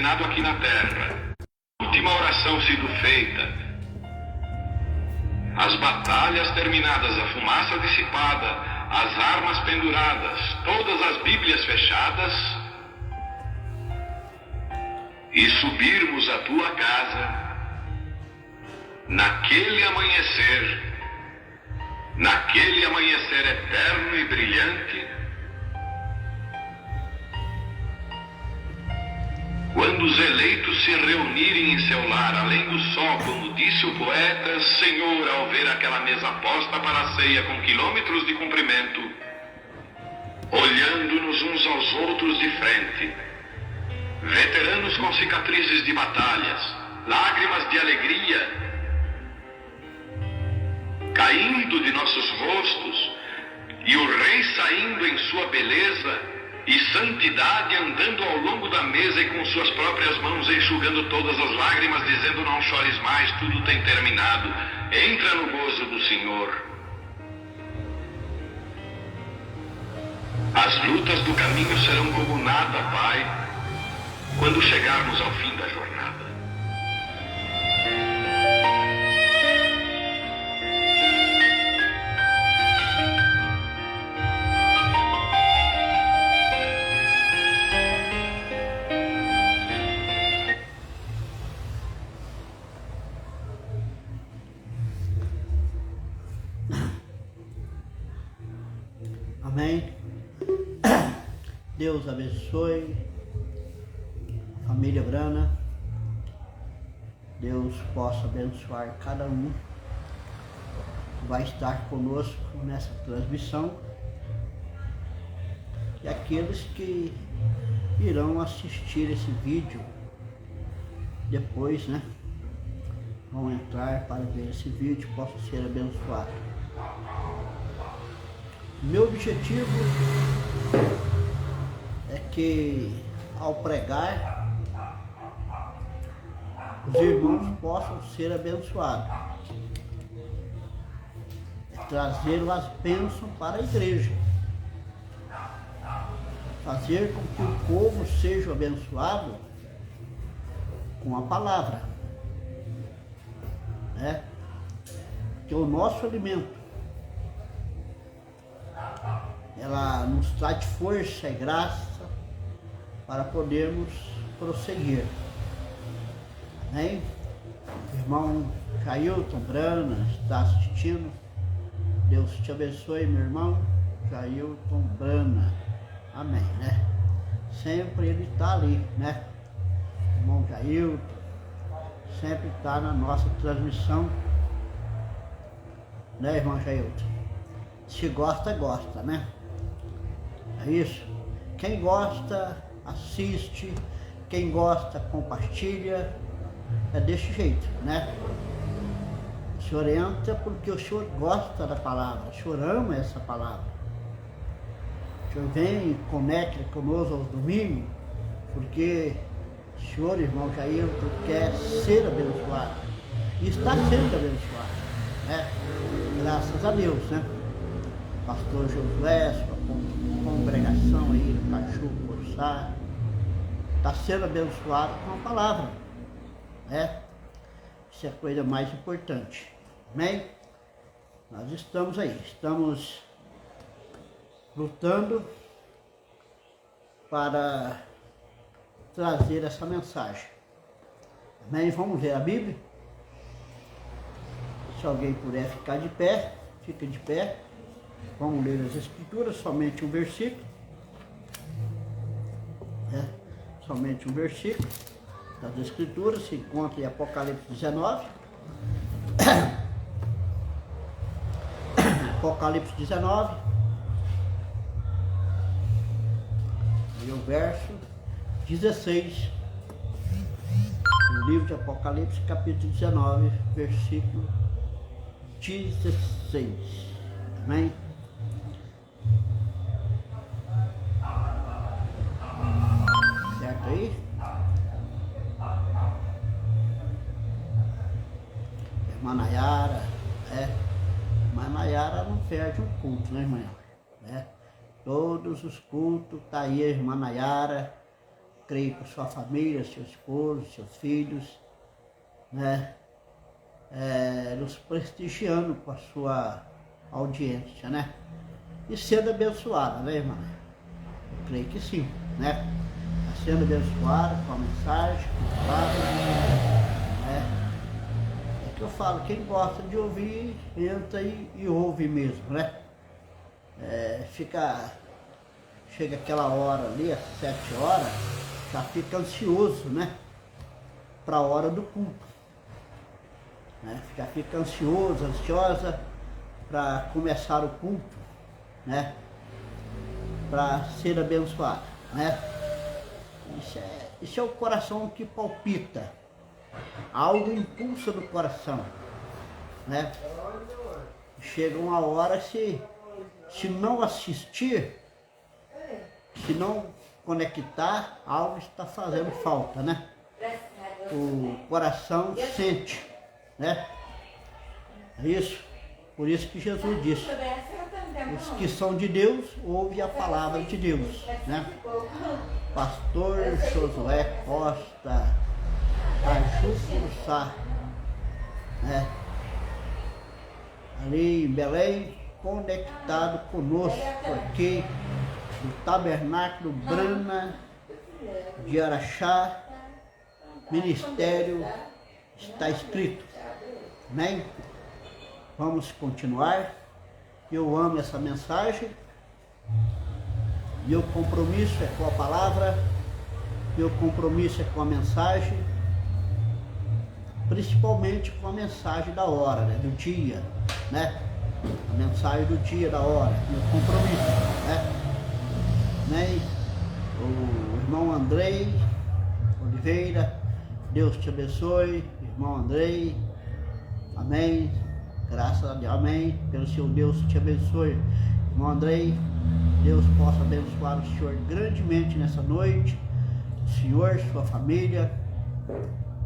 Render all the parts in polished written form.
terminado aqui na terra, última oração sido feita, as batalhas terminadas, a fumaça dissipada, as armas penduradas, todas as Bíblias fechadas, e subirmos à tua casa naquele amanhecer eterno e brilhante, quando os eleitos se reunirem em seu lar, além do sol, como disse o poeta, Senhor, ao ver aquela mesa posta para a ceia com quilômetros de comprimento, olhando-nos uns aos outros de frente, veteranos com cicatrizes de batalhas, lágrimas de alegria caindo de nossos rostos, e o Rei saindo em sua beleza e santidade, andando ao longo da mesa e com suas próprias mãos enxugando todas as lágrimas, dizendo: não chores mais, tudo tem terminado, entra no gozo do Senhor. As lutas do caminho serão como nada, Pai, quando chegarmos ao fim da jornada. Amém. Deus abençoe a família Brana. Deus possa abençoar cada um que vai estar conosco nessa transmissão e aqueles que irão assistir esse vídeo depois, né? Vão entrar para ver esse vídeo, possa ser abençoado. Meu objetivo é que, ao pregar, os irmãos possam ser abençoados. É trazer as bênçãos para a igreja. Fazer com que o povo seja abençoado com a palavra. Né? Que o nosso alimento, ela nos traz força e graça para podermos prosseguir. Amém? O irmão Jailton Brana está assistindo. Deus te abençoe, meu irmão Jailton Brana. Amém, né? Sempre ele está ali, né? O irmão Jailton sempre está na nossa transmissão. Né, irmão Jailton? Se gosta, gosta, né? É isso. Quem gosta, assiste. Quem gosta, compartilha. É desse jeito, né? O senhor entra porque o senhor gosta da palavra. O senhor ama essa palavra. O senhor vem e conecta conosco aos domingos porque o senhor, irmão Jailton, quer ser abençoado. E está sendo abençoado, né? Graças a Deus, né? Pastor Josué, sua congregação aí no Cachorro Forçar, está sendo abençoado com a palavra, né? Isso é a coisa mais importante, amém? Nós estamos aí, estamos lutando para trazer essa mensagem, amém? Vamos ler a Bíblia? Se alguém puder ficar de pé, fica de pé. Vamos ler as Escrituras, somente um versículo. Somente um versículo das Escrituras, se encontra em Apocalipse 19. Apocalipse 19. E o verso 16. O livro de Apocalipse, capítulo 19, versículo 16. Amém? Certo aí? Irmã Nayara, Mas Nayara não perde um culto, né, irmã? Todos os cultos, tá aí a irmã Nayara, creio que sua família, seu esposo, seus filhos, né? Nos prestigiando com a sua audiência, né? E sendo abençoada, né, irmã? Eu creio que sim, né? Tá sendo abençoada com a mensagem, com a palavra, né? É que eu falo, quem gosta de ouvir, entra e ouve mesmo, né? Chega aquela hora ali, às 7 horas, já fica ansioso, né? Para a hora do culto. Né? Já fica ansioso, ansiosa para começar o culto, né? Para ser abençoado, né? Isso é o coração que palpita. Algo impulsa do coração, né? Chega uma hora, se não assistir, se não conectar, algo está fazendo falta, né? O coração sente, né? Isso, por isso que Jesus disse, os que são de Deus, ouvem a palavra de Deus, né? Pastor Josué Costa, Caju Sá, né? Ali em Belém, conectado conosco aqui no Tabernáculo Brana de Araxá, ministério está escrito, amém? Vamos continuar. Eu amo essa mensagem, meu compromisso é com a palavra, meu compromisso é com a mensagem, principalmente com a mensagem da hora, né? Do dia, né? A mensagem do dia, da hora, meu compromisso, né? O irmão Andrei Oliveira, Deus te abençoe, irmão Andrei, amém, graças a Deus, amém, pelo seu Deus te abençoe, irmão Andrei, Deus possa abençoar o senhor grandemente nessa noite, o senhor, sua família,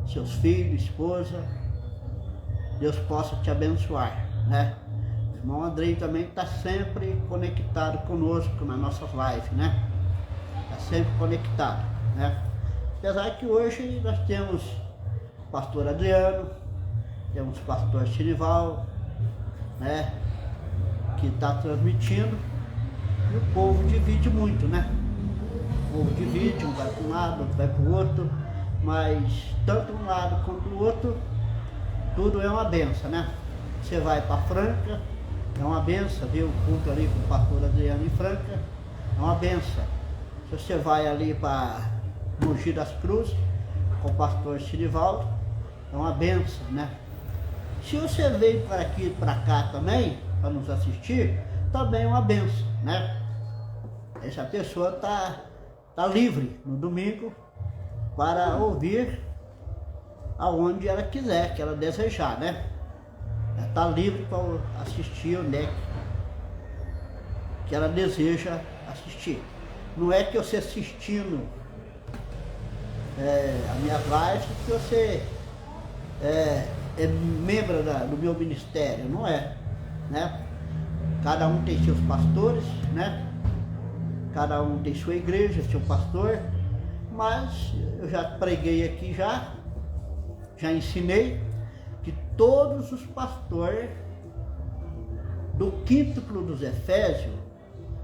seus filhos, esposa, Deus possa te abençoar, né? O irmão Andrei também está sempre conectado conosco nas nossas lives, né? Está sempre conectado, né? Apesar que hoje nós temos o pastor Adriano, temos o pastor Sinival, né? Que está transmitindo, e o povo divide muito, né? O povo divide, um vai para um lado, outro vai para o outro, mas tanto um lado quanto o outro, tudo é uma benção, né? Você vai para Franca, é uma benção, viu? O culto ali com o pastor Adriano em Franca, é uma benção. Se você vai ali para Mogi das Cruzes, com o pastor Sinivaldo, é uma benção, né? Se você veio para aqui, para cá também, para nos assistir, também é uma benção, né? Essa pessoa tá livre no domingo para ouvir aonde ela quiser, que ela desejar, né? Ela está livre para assistir onde é que ela deseja assistir. Não é que você assistindo a minha live, que você é membro do meu ministério, não é, né? Cada um tem seus pastores, né? Cada um tem sua igreja, seu pastor, mas eu já preguei aqui, já ensinei que todos os pastores do quíntuplo dos Efésios,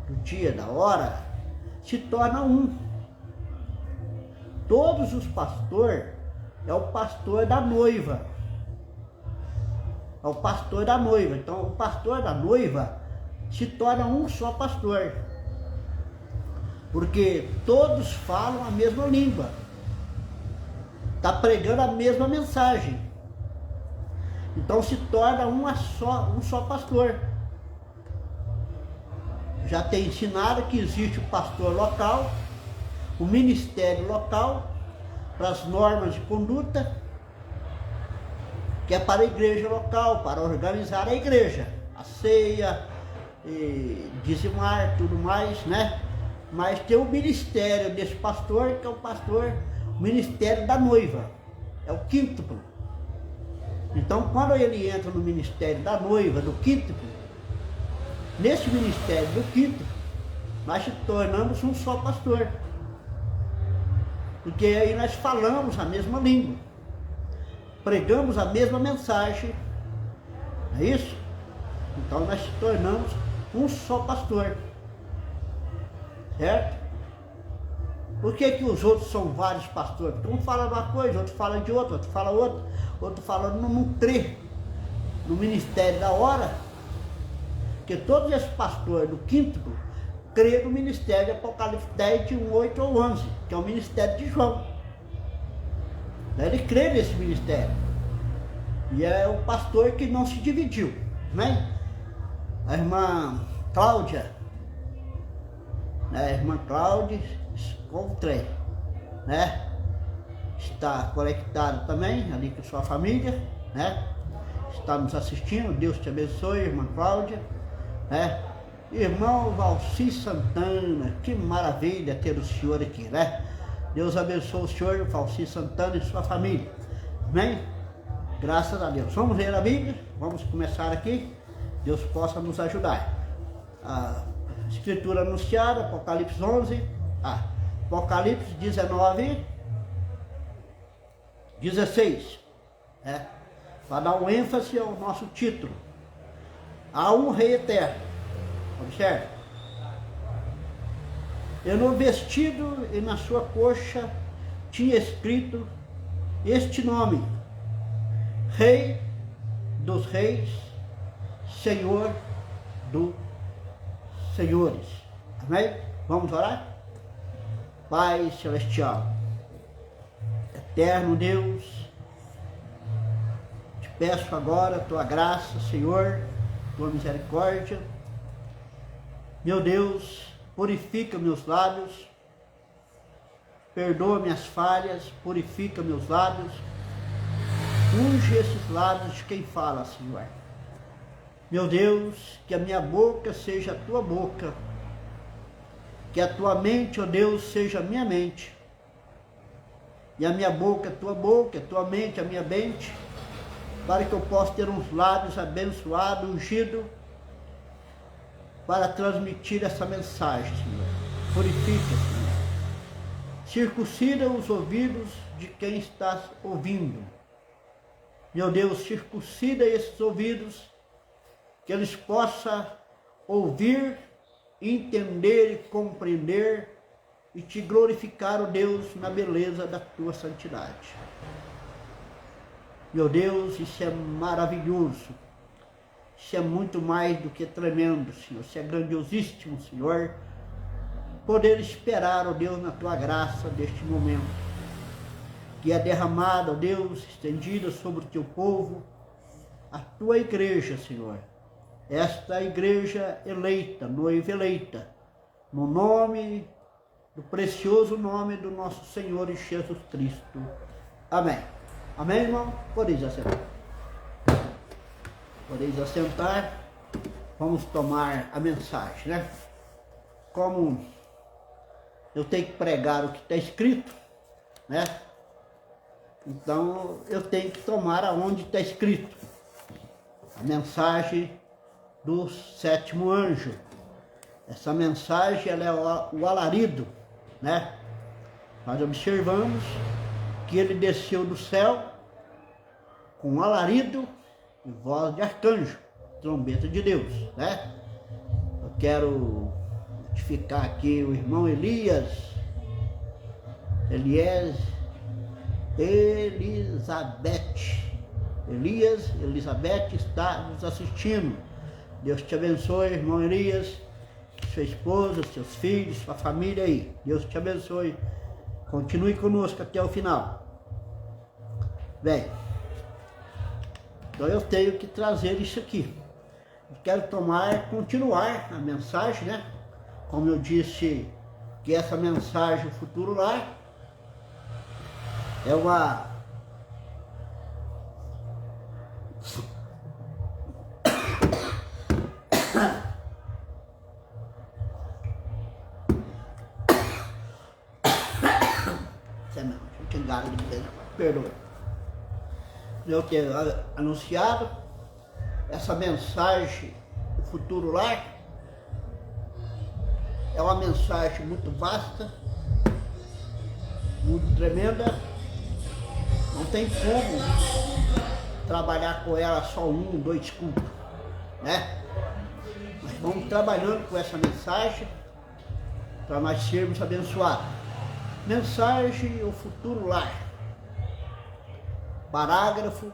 do dia, da hora, se tornam um. Todos os pastores é o pastor da noiva. É o pastor da noiva. Então o pastor da noiva se torna um só pastor. Porque todos falam a mesma língua. Está pregando a mesma mensagem. Então se torna um só pastor. Já tem ensinado que existe o pastor local, o ministério local, para as normas de conduta, que é para a igreja local, para organizar a igreja, a ceia, dizimar, tudo mais, né? Mas tem o ministério desse pastor, que é o ministério da noiva, é o quíntuplo. Então, quando ele entra no ministério da noiva, do quíntuplo, nesse ministério do quíntuplo, nós se tornamos um só pastor. Porque aí nós falamos a mesma língua, pregamos a mesma mensagem, não é isso? Então nós se tornamos um só pastor, certo? Por que que os outros são vários pastores? Porque um fala uma coisa, outro fala de outra, outro fala outra, outro fala não crê no ministério da hora, porque todos esses pastores do quinto crê no ministério de Apocalipse 10, de 1, 8 ou 11, que é o ministério de João. Ele crê nesse ministério. E é o pastor que não se dividiu, né? A irmã Cláudia, né? A irmã Cláudia Contré, né? Está conectada também ali com sua família, né? Está nos assistindo, Deus te abençoe, irmã Cláudia, né? Irmão Valci Santana, que maravilha ter o senhor aqui, né? Deus abençoe o senhor Valci Santana e sua família, amém? Graças a Deus. Vamos ler a Bíblia, vamos começar aqui, Deus possa nos ajudar. A escritura anunciada, Apocalipse 11, Apocalipse 19, 16, né? Para dar um ênfase ao nosso título. Há um rei eterno. Observe. E no vestido e na sua coxa tinha escrito este nome: Rei dos Reis, Senhor dos Senhores. Amém? Vamos orar? Pai Celestial, eterno Deus, te peço agora a tua graça, Senhor, tua misericórdia. Meu Deus, purifica meus lábios, perdoa minhas falhas, purifica meus lábios, unge esses lábios de quem fala, Senhor. Meu Deus, que a minha boca seja a tua boca, que a tua mente, ó Deus, seja a minha mente, e a minha boca a tua boca, a tua mente a minha mente, para que eu possa ter uns lábios abençoados, ungidos, para transmitir essa mensagem, Senhor. Purifica, Senhor. Circuncida os ouvidos de quem está ouvindo. Meu Deus, circuncida esses ouvidos, que eles possam ouvir, entender e compreender e te glorificar, ó Deus, na beleza da tua santidade. Meu Deus, isso é maravilhoso. Isso é muito mais do que tremendo, Senhor. Isso é grandiosíssimo, Senhor. Poder esperar, ó Deus, na tua graça deste momento, que é derramada, ó Deus, estendida sobre o teu povo, a tua igreja, Senhor. Esta igreja eleita, noiva eleita, no nome, do precioso nome do nosso Senhor Jesus Cristo. Amém. Amém, irmão? Podeis assentar. Podeis assentar. Vamos tomar a mensagem, né? Como eu tenho que pregar o que está escrito, né? Então eu tenho que tomar aonde está escrito. A mensagem do sétimo anjo. Essa mensagem, ela é o alarido, né? Nós observamos que ele desceu do céu com um alarido e voz de arcanjo, trombeta de Deus, né? Eu quero notificar aqui o irmão Elizabeth está nos assistindo. Deus te abençoe, irmão Elias, sua esposa, seus filhos, sua família aí. Deus te abençoe. Continue conosco até o final. Bem, então eu tenho que trazer isso aqui. Eu quero continuar a mensagem, né? Como eu disse, que essa mensagem, o futuro lar, é uma... Perdoa. Eu tenho anunciado essa mensagem do futuro lar. É uma mensagem muito vasta, muito tremenda. Não tem como trabalhar com ela só 1, 2 cultos, né? Mas vamos trabalhando com essa mensagem para nós sermos abençoados. Mensagem: o futuro lar. Parágrafo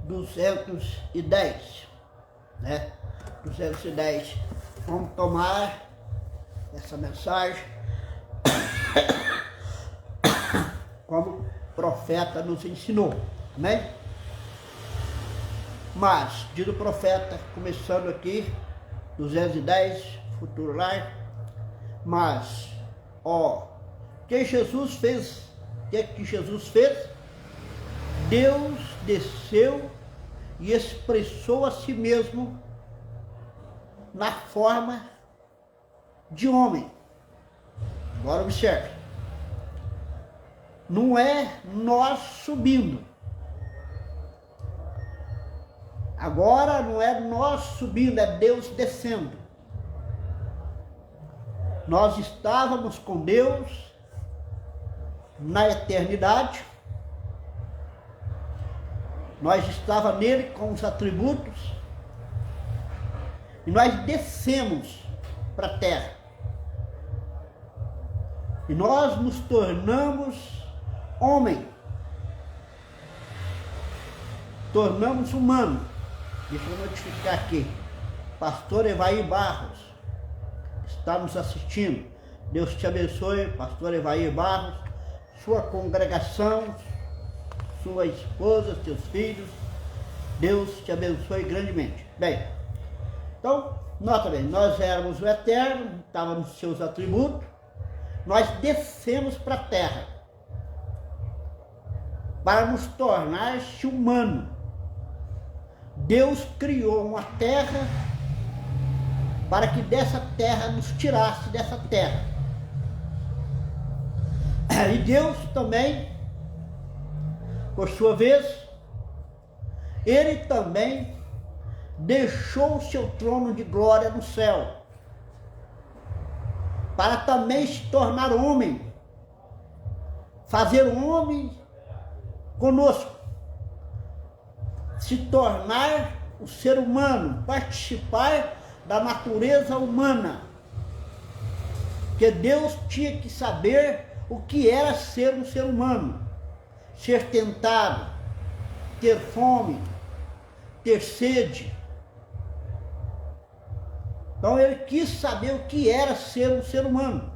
210, né? 210. Vamos tomar essa mensagem como o profeta nos ensinou, né? Mas, diz o profeta, começando aqui, 210, futuro lar. Mas, que Jesus fez? O que Jesus fez? Deus desceu e expressou a si mesmo na forma de homem. Agora observe. Não é nós subindo. Agora não é nós subindo, é Deus descendo. Nós estávamos com Deus na eternidade. Nós estávamos nele com os atributos. E nós descemos para a terra. E nós nos tornamos homem. Tornamos humano. Deixa eu notificar aqui. Pastor Evair Barros está nos assistindo. Deus te abençoe, pastor Evair Barros, sua congregação, sua esposa, seus filhos. Deus te abençoe grandemente. Bem, então, nota bem, nós éramos o eterno, estávamos nos seus atributos, nós descemos para a terra para nos tornar-se humano. Deus criou uma terra para que dessa terra nos tirasse dessa terra. E Deus também, por sua vez, Ele também deixou o seu trono de glória no céu, para também se tornar homem, fazer um homem conosco, se tornar o ser humano, participar da natureza humana, que Deus tinha que saber o que era ser um ser humano, ser tentado, ter fome, ter sede. Então ele quis saber o que era ser um ser humano.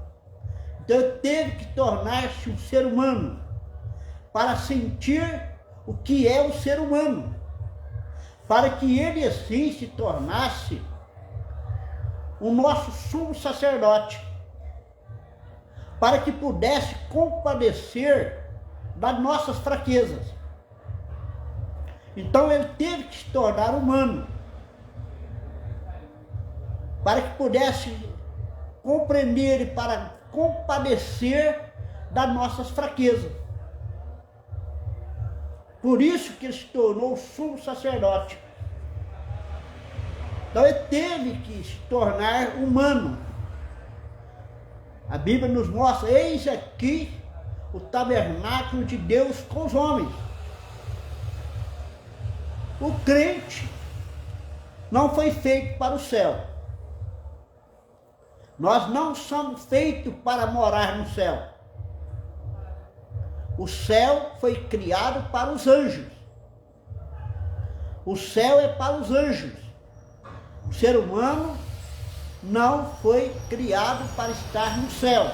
Então ele teve que tornar-se um ser humano para sentir o que é o ser humano, para que ele assim se tornasse o nosso sumo sacerdote, para que pudesse compadecer das nossas fraquezas. Então ele teve que se tornar humano, para que pudesse compreender e para compadecer das nossas fraquezas. Por isso que ele se tornou o sumo sacerdote. Então ele teve que se tornar humano. A Bíblia nos mostra: eis aqui o tabernáculo de Deus com os homens. O crente não foi feito para o céu. Nós não somos feitos para morar no céu. O céu foi criado para os anjos. O céu é para os anjos. O ser humano não foi criado para estar no céu.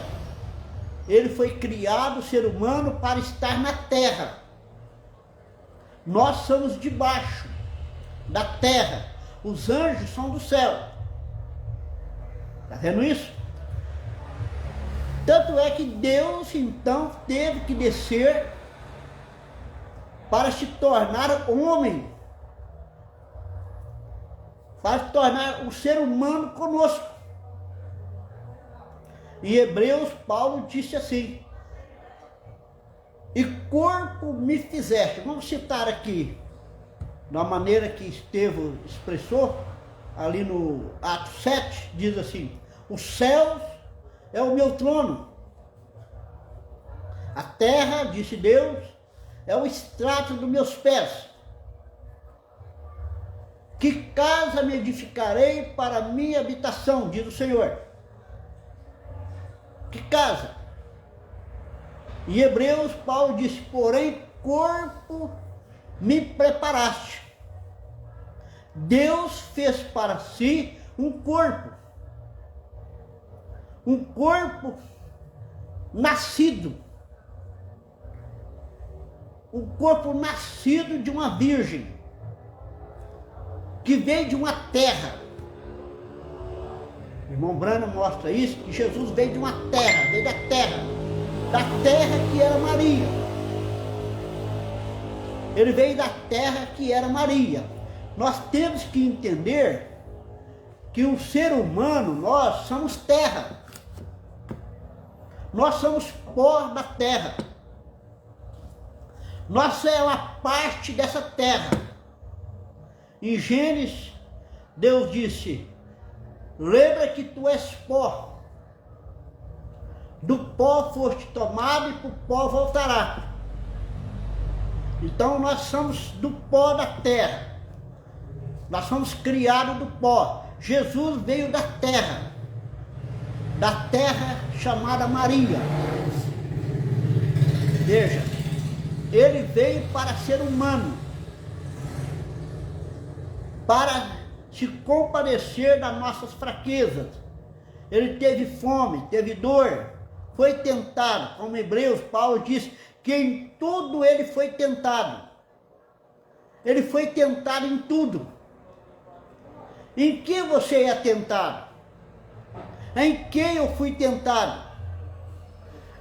Ele foi criado, o ser humano, para estar na terra. Nós somos debaixo da terra. Os anjos são do céu. Está vendo isso? Tanto é que Deus, então, teve que descer para se tornar homem, para se tornar um ser humano conosco. Em Hebreus, Paulo disse assim: e corpo me fizeste. Vamos citar aqui, da maneira que Estevão expressou, ali no Atos 7, diz assim: os céus é o meu trono, terra, disse Deus, é o estrado dos meus pés. Que casa me edificarei para minha habitação, diz o Senhor. Que casa? Em Hebreus, Paulo diz, porém, corpo me preparaste. Deus fez para si um corpo nascido, um corpo nascido de uma virgem, que veio de uma terra. O irmão Branham mostra isso, que Jesus veio de uma terra, veio da terra que era Maria. Ele veio da terra que era Maria. Nós temos que entender que o ser humano, nós somos terra. Nós somos pó da terra. Nós somos uma parte dessa terra. Em Gênesis, Deus disse, lembra que tu és pó. Do pó foste tomado e para o pó voltará. Então nós somos do pó da terra. Nós somos criados do pó. Jesus veio da terra chamada Maria. Veja, ele veio para ser humano, para se compadecer das nossas fraquezas. Ele teve fome, teve dor, foi tentado, como Hebreus, Paulo diz, que em tudo ele foi tentado. Ele foi tentado em tudo. Em que você é tentado? Em que eu fui tentado?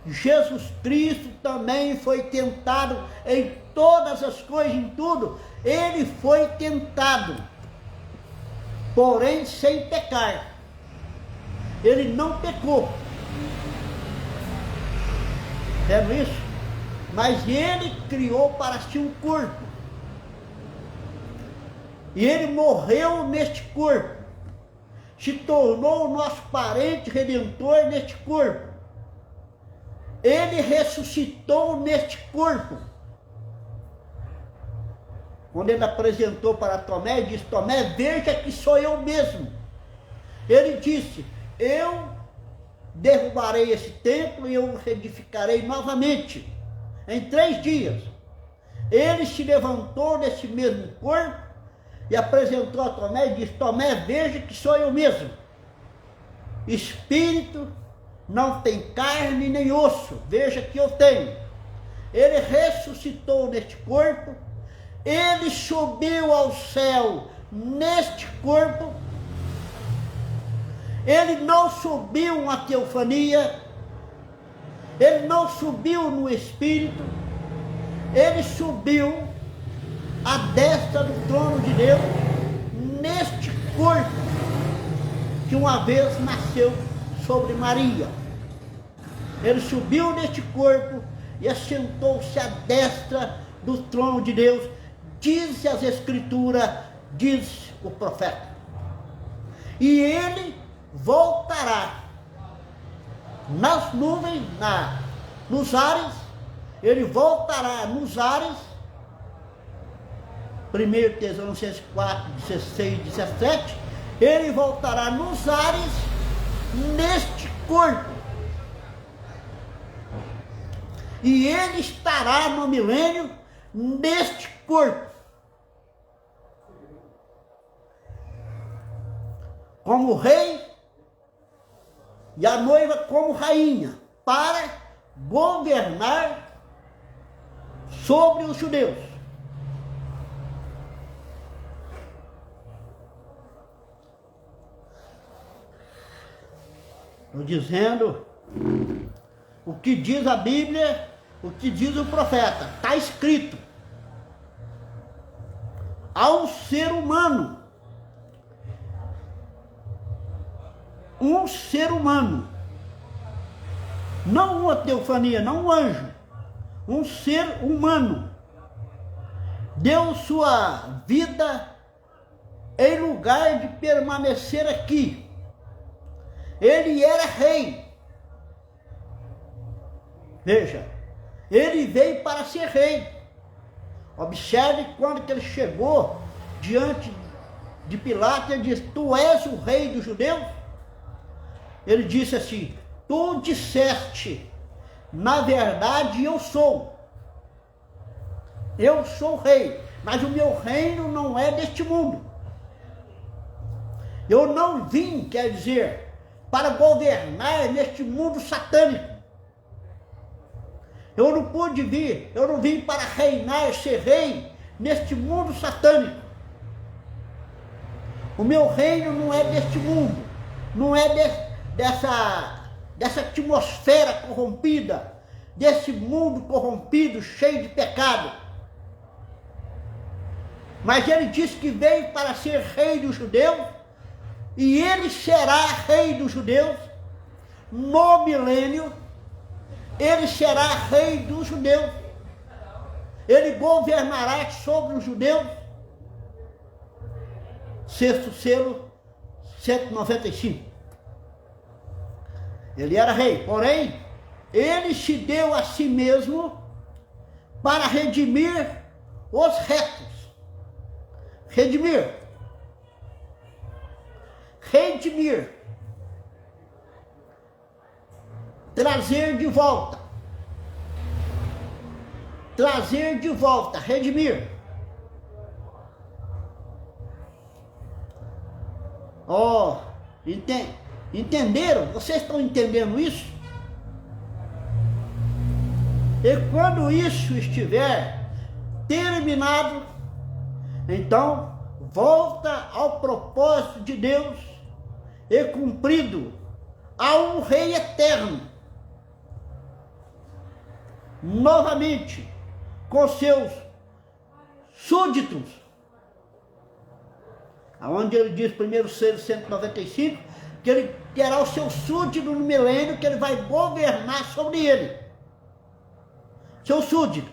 Jesus Cristo também foi tentado em todas as coisas, em tudo. Ele foi tentado, porém sem pecar. Ele não pecou. Vemos isso? Mas ele criou para si um corpo. E ele morreu neste corpo. Se tornou o nosso parente redentor neste corpo. Ele ressuscitou neste corpo. Quando ele apresentou para Tomé, ele disse, Tomé, veja que sou eu mesmo. Ele disse, eu derrubarei esse templo e eu edificarei novamente, em 3 dias. Ele se levantou nesse mesmo corpo e apresentou a Tomé e disse, Tomé, veja que sou eu mesmo. Espírito não tem carne nem osso, veja que eu tenho. Ele ressuscitou neste corpo, ele subiu ao céu neste corpo. Ele não subiu uma teofania, ele não subiu no Espírito, ele subiu à destra do trono de Deus, neste corpo que uma vez nasceu sobre Maria. Ele subiu neste corpo e assentou-se à destra do trono de Deus, diz as Escrituras, diz o profeta. E ele voltará nas nuvens, nos ares, ele voltará nos ares, 1 Tessalonicenses 4, 16 e 17, ele voltará nos ares neste corpo. E ele estará no milênio neste corpo. Como rei e a noiva como rainha, para governar sobre os judeus. Estou dizendo o que diz a Bíblia, o que diz o profeta. Está escrito. Há um ser humano, não uma teofania, não um anjo, um ser humano, deu sua vida em lugar de permanecer aqui. Ele era rei. Veja, Ele veio para ser rei. Observe quando que ele chegou diante de Pilatos, ele disse: tu és o rei dos judeus? Ele disse assim: tu disseste, na verdade eu sou. Eu sou rei, mas o meu reino não é deste mundo. Eu não vim, quer dizer, para governar neste mundo satânico. Eu não pude vir, eu não vim para reinar, ser rei neste mundo satânico. O meu reino não é deste mundo, não é dessa atmosfera corrompida, desse mundo corrompido, cheio de pecado. Mas ele disse que veio para ser rei dos judeus, e ele será rei dos judeus no milênio. Ele será rei dos judeus. Ele governará sobre os judeus. Sexto selo, 195. Ele era rei, porém, ele se deu a si mesmo para redimir os retos. Redimir. Trazer de volta. Redimir. Entenderam? Vocês estão entendendo isso? E quando isso estiver terminado, então volta ao propósito de Deus e cumprido a um rei eterno, novamente com seus súditos, aonde ele diz, primeiro selo 195, que ele terá o seu súdito no milênio, que ele vai governar sobre ele. Seu súdito.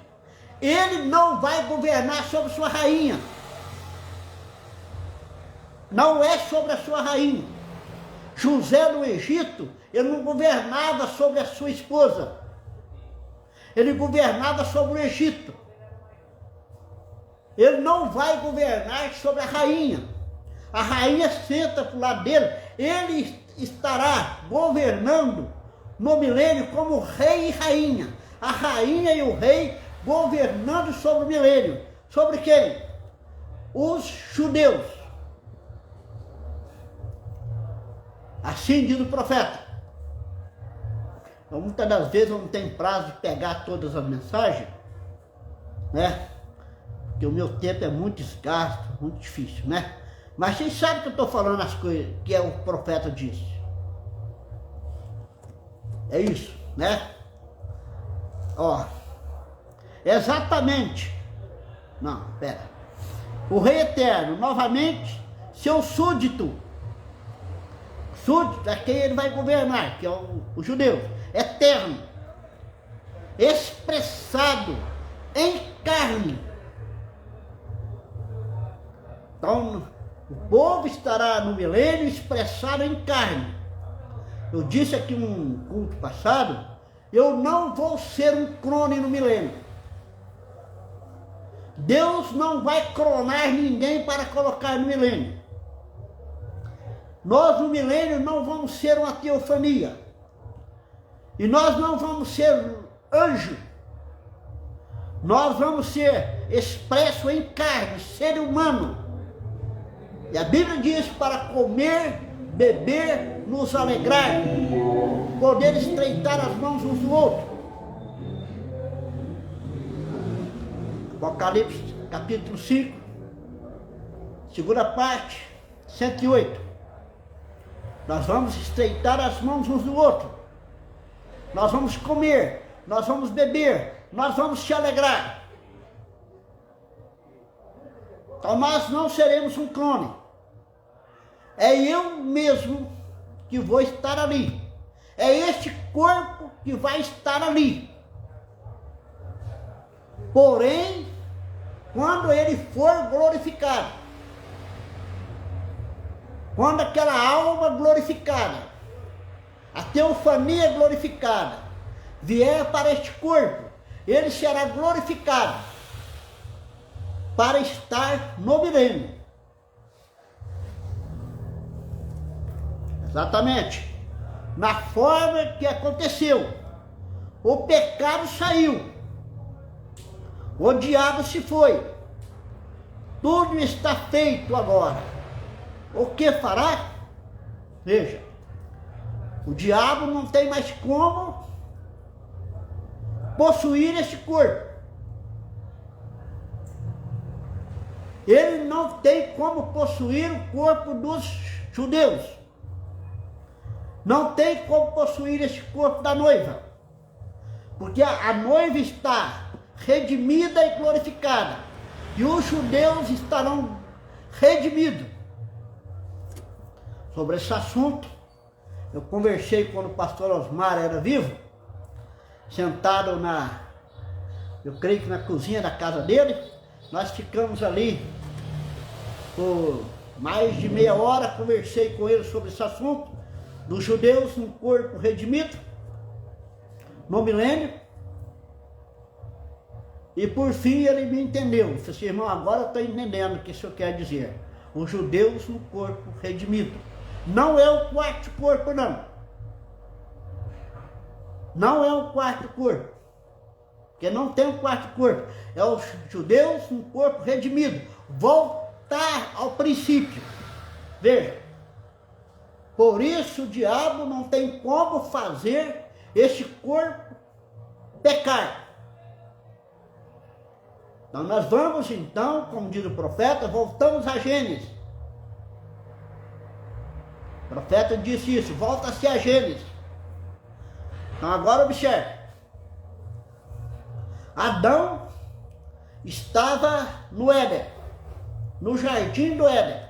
Ele não vai governar sobre sua rainha. Não é sobre a sua rainha. José no Egito, ele não governava sobre a sua esposa. Ele governava sobre o Egito. Ele não vai governar sobre a rainha. A rainha senta para o lado dele. Ele estará governando no milênio como rei e rainha. A rainha e o rei governando sobre o milênio. Sobre quem? Os judeus. Assim diz o profeta. Então, muitas das vezes eu não tenho prazo de pegar todas as mensagens, né? Porque o meu tempo é muito escasso, muito difícil, né? Mas vocês sabem que eu estou falando as coisas que o profeta disse. É isso, né? Exatamente. Não, pera. O rei eterno, novamente, seu súdito. Súdito é quem ele vai governar, que é o judeu. Eterno. Expressado em carne. Então, o povo estará no milênio expressado em carne. Eu disse aqui num culto passado, eu não vou ser um clone no milênio. Deus não vai clonar ninguém para colocar no milênio. Nós no milênio não vamos ser uma teofania. E nós não vamos ser anjo. Nós vamos ser expresso em carne, ser humano. E a Bíblia diz para comer, beber, nos alegrar, poder estreitar as mãos uns do outro. Apocalipse capítulo 5, segunda parte, 108. Nós vamos estreitar as mãos uns do outro. Nós vamos comer, nós vamos beber, nós vamos te alegrar. Então nós não seremos um clone. É eu mesmo que vou estar ali. É este corpo que vai estar ali. Porém, quando ele for glorificado, quando aquela alma glorificada, a teofania glorificada, vier para este corpo, ele será glorificado para estar no milênio. Exatamente. Na forma que aconteceu. O pecado saiu. O diabo se foi. Tudo está feito agora. O que fará? Veja, o diabo não tem mais como possuir esse corpo. Ele não tem como possuir o corpo dos judeus. Não tem como possuir esse corpo da noiva. Porque a noiva está redimida e glorificada. E os judeus estarão redimidos. Sobre esse assunto, eu conversei quando o pastor Osmar era vivo, sentado eu creio que na cozinha da casa dele. Nós ficamos ali por mais de meia hora, conversei com ele sobre esse assunto, dos judeus no corpo redimido, no milênio. E por fim ele me entendeu. Disse assim: irmão, agora eu estou entendendo o que o senhor quer dizer. Os judeus no corpo redimido. Não é o quarto corpo, não. Não é o quarto corpo. Porque não tem o quarto corpo. É os judeus no corpo redimido. Voltar ao princípio. Veja. Por isso o diabo não tem como fazer esse corpo pecar. Então nós vamos então, como diz o profeta, voltamos a Gênesis. O profeta disse isso, volta-se a Gênesis. Então agora observe. Adão estava no Éden, no jardim do Éden,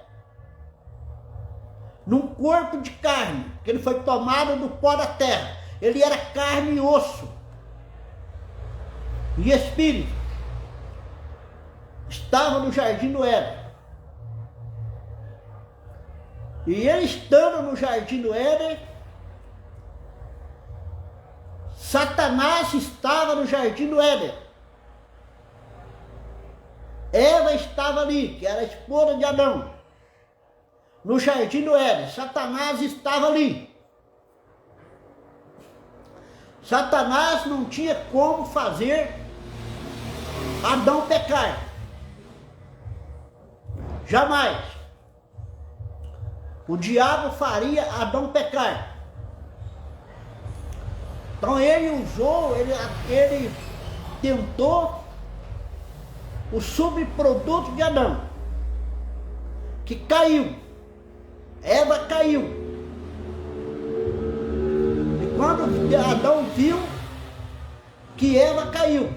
num corpo de carne, que ele foi tomado do pó da terra. Ele era carne e osso, e espírito. Estava no jardim do Éden. E ele estando no jardim do Éden, Satanás estava no jardim do Éden. Eva estava ali, que era a esposa de Adão, no jardim do Éden. Satanás estava ali. Satanás não tinha como fazer Adão pecar. Jamais. O diabo faria Adão pecar. Então ele usou, ele tentou o subproduto de Adão, que caiu. Eva caiu. E quando Adão viu que Eva caiu,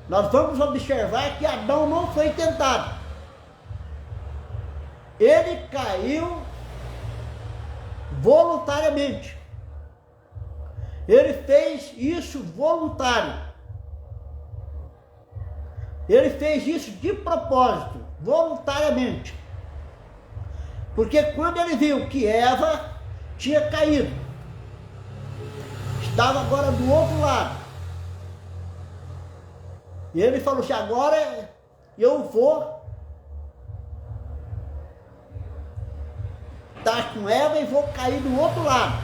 nós vamos observar que Adão não foi tentado. Ele caiu voluntariamente. Ele fez isso voluntário. Ele fez isso de propósito, voluntariamente. Porque quando ele viu que Eva tinha caído, estava agora do outro lado, e ele falou assim: agora eu vou estar com Eva e vou cair do outro lado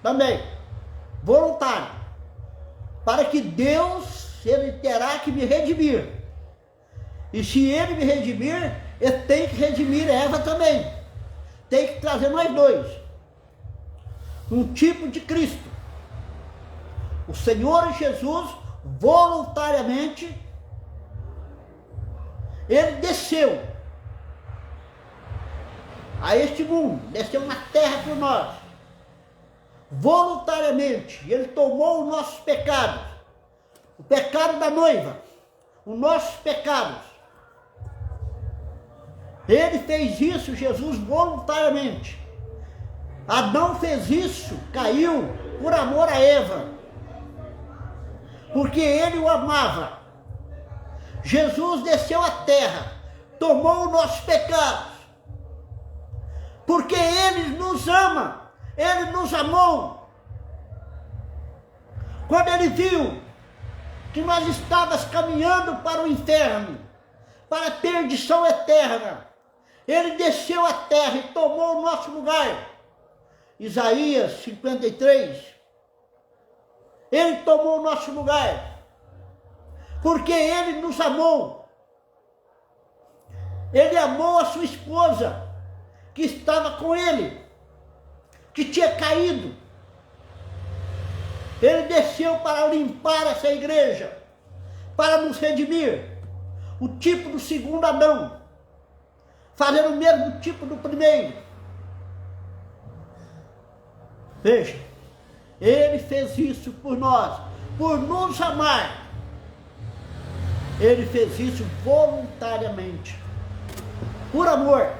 também, voluntário, para que Deus, ele terá que me redimir. E se ele me redimir, ele tem que redimir Eva também. Tem que trazer nós dois. Um tipo de Cristo. O Senhor Jesus, voluntariamente, ele desceu a este mundo, desceu na terra por nós. Voluntariamente, ele tomou os nossos pecados. O pecado da noiva, os nossos pecados. Ele fez isso, Jesus, voluntariamente. Adão fez isso, caiu por amor a Eva, porque ele o amava. Jesus desceu à terra, tomou os nossos pecados, porque ele nos ama, ele nos amou. Quando ele viu que nós estávamos caminhando para o inferno, para a perdição eterna, ele desceu à terra e tomou o nosso lugar. Isaías 53. Ele tomou o nosso lugar, porque ele nos amou. Ele amou a sua esposa, que estava com ele, que tinha caído. Ele desceu para limpar essa igreja, para nos redimir. O tipo do segundo Adão, fazendo o mesmo tipo do primeiro. Veja, ele fez isso por nós, por nos amar. Ele fez isso voluntariamente, por amor.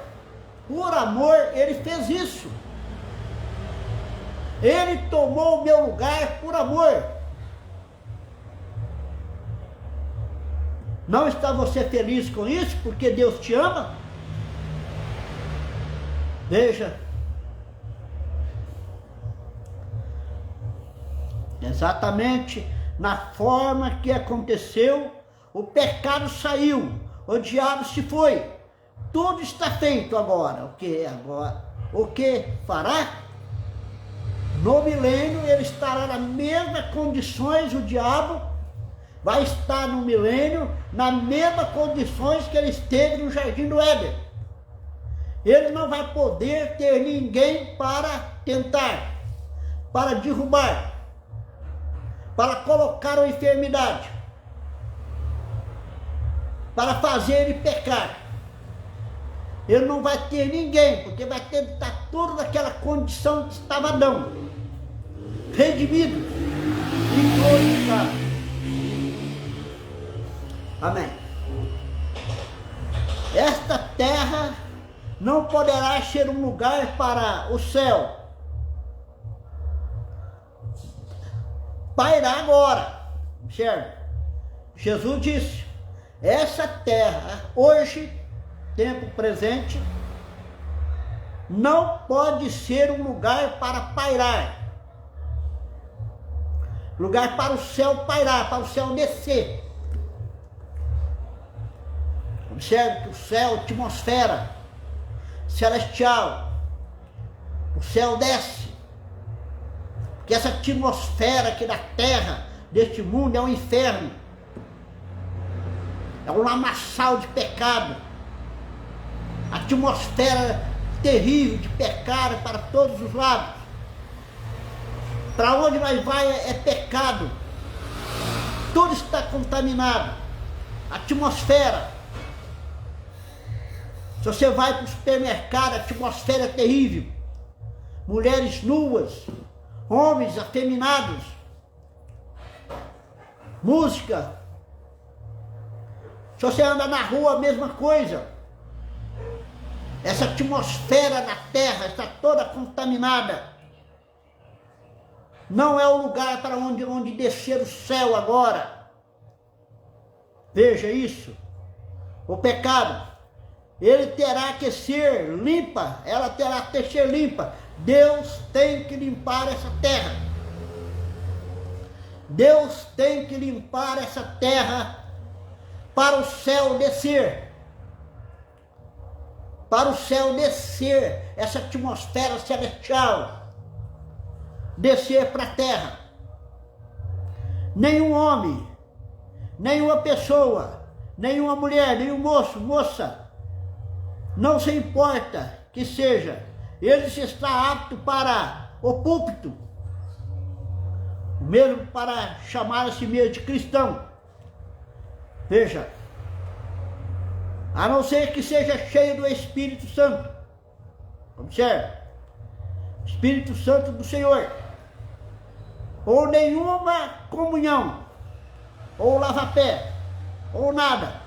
Por amor, ele fez isso. Ele tomou o meu lugar por amor. Não está você feliz com isso, porque Deus te ama? Veja, exatamente na forma que aconteceu, o pecado saiu, o diabo se foi. Tudo está feito agora. O que agora? O que fará? No milênio ele estará nas mesmas condições, o diabo vai estar no milênio nas mesmas condições que ele esteve no Jardim do Éden. Ele não vai poder ter ninguém para tentar, para derrubar, para colocar uma enfermidade, para fazer ele pecar. Ele não vai ter ninguém, porque vai ter que estar tudo naquela condição que estava Adão, redimido e glorificado. Amém. Esta terra não poderá ser um lugar para o céu pairar agora. Observe, Jesus disse, essa terra hoje, tempo presente, não pode ser um lugar para pairar, lugar para o céu pairar, para o céu descer. Observe que o céu, a atmosfera celestial, o céu desce, porque essa atmosfera aqui da terra, deste mundo, é um inferno, é um lamaçal de pecado, atmosfera terrível de pecado para todos os lados. Para onde nós vai é pecado, tudo está contaminado, atmosfera. Se você vai para o supermercado, a atmosfera é terrível, mulheres nuas, homens afeminados, música. Se você anda na rua, a mesma coisa. Essa atmosfera na terra está toda contaminada. Não é o lugar para onde descer o céu agora. Veja isso. O pecado, ele terá que ser limpa, ela terá que ser limpa. Deus tem que limpar essa terra. Deus tem que limpar essa terra para o céu descer. Para o céu descer, essa atmosfera celestial, descer para a terra. Nenhum homem, nenhuma pessoa, nenhuma mulher, nenhum moço, moça, não se importa que seja, ele se está apto para o púlpito, mesmo para chamar a si mesmo de cristão. Veja, a não ser que seja cheio do Espírito Santo. Observe, Espírito Santo do Senhor, ou nenhuma comunhão, ou lava-pé, ou nada,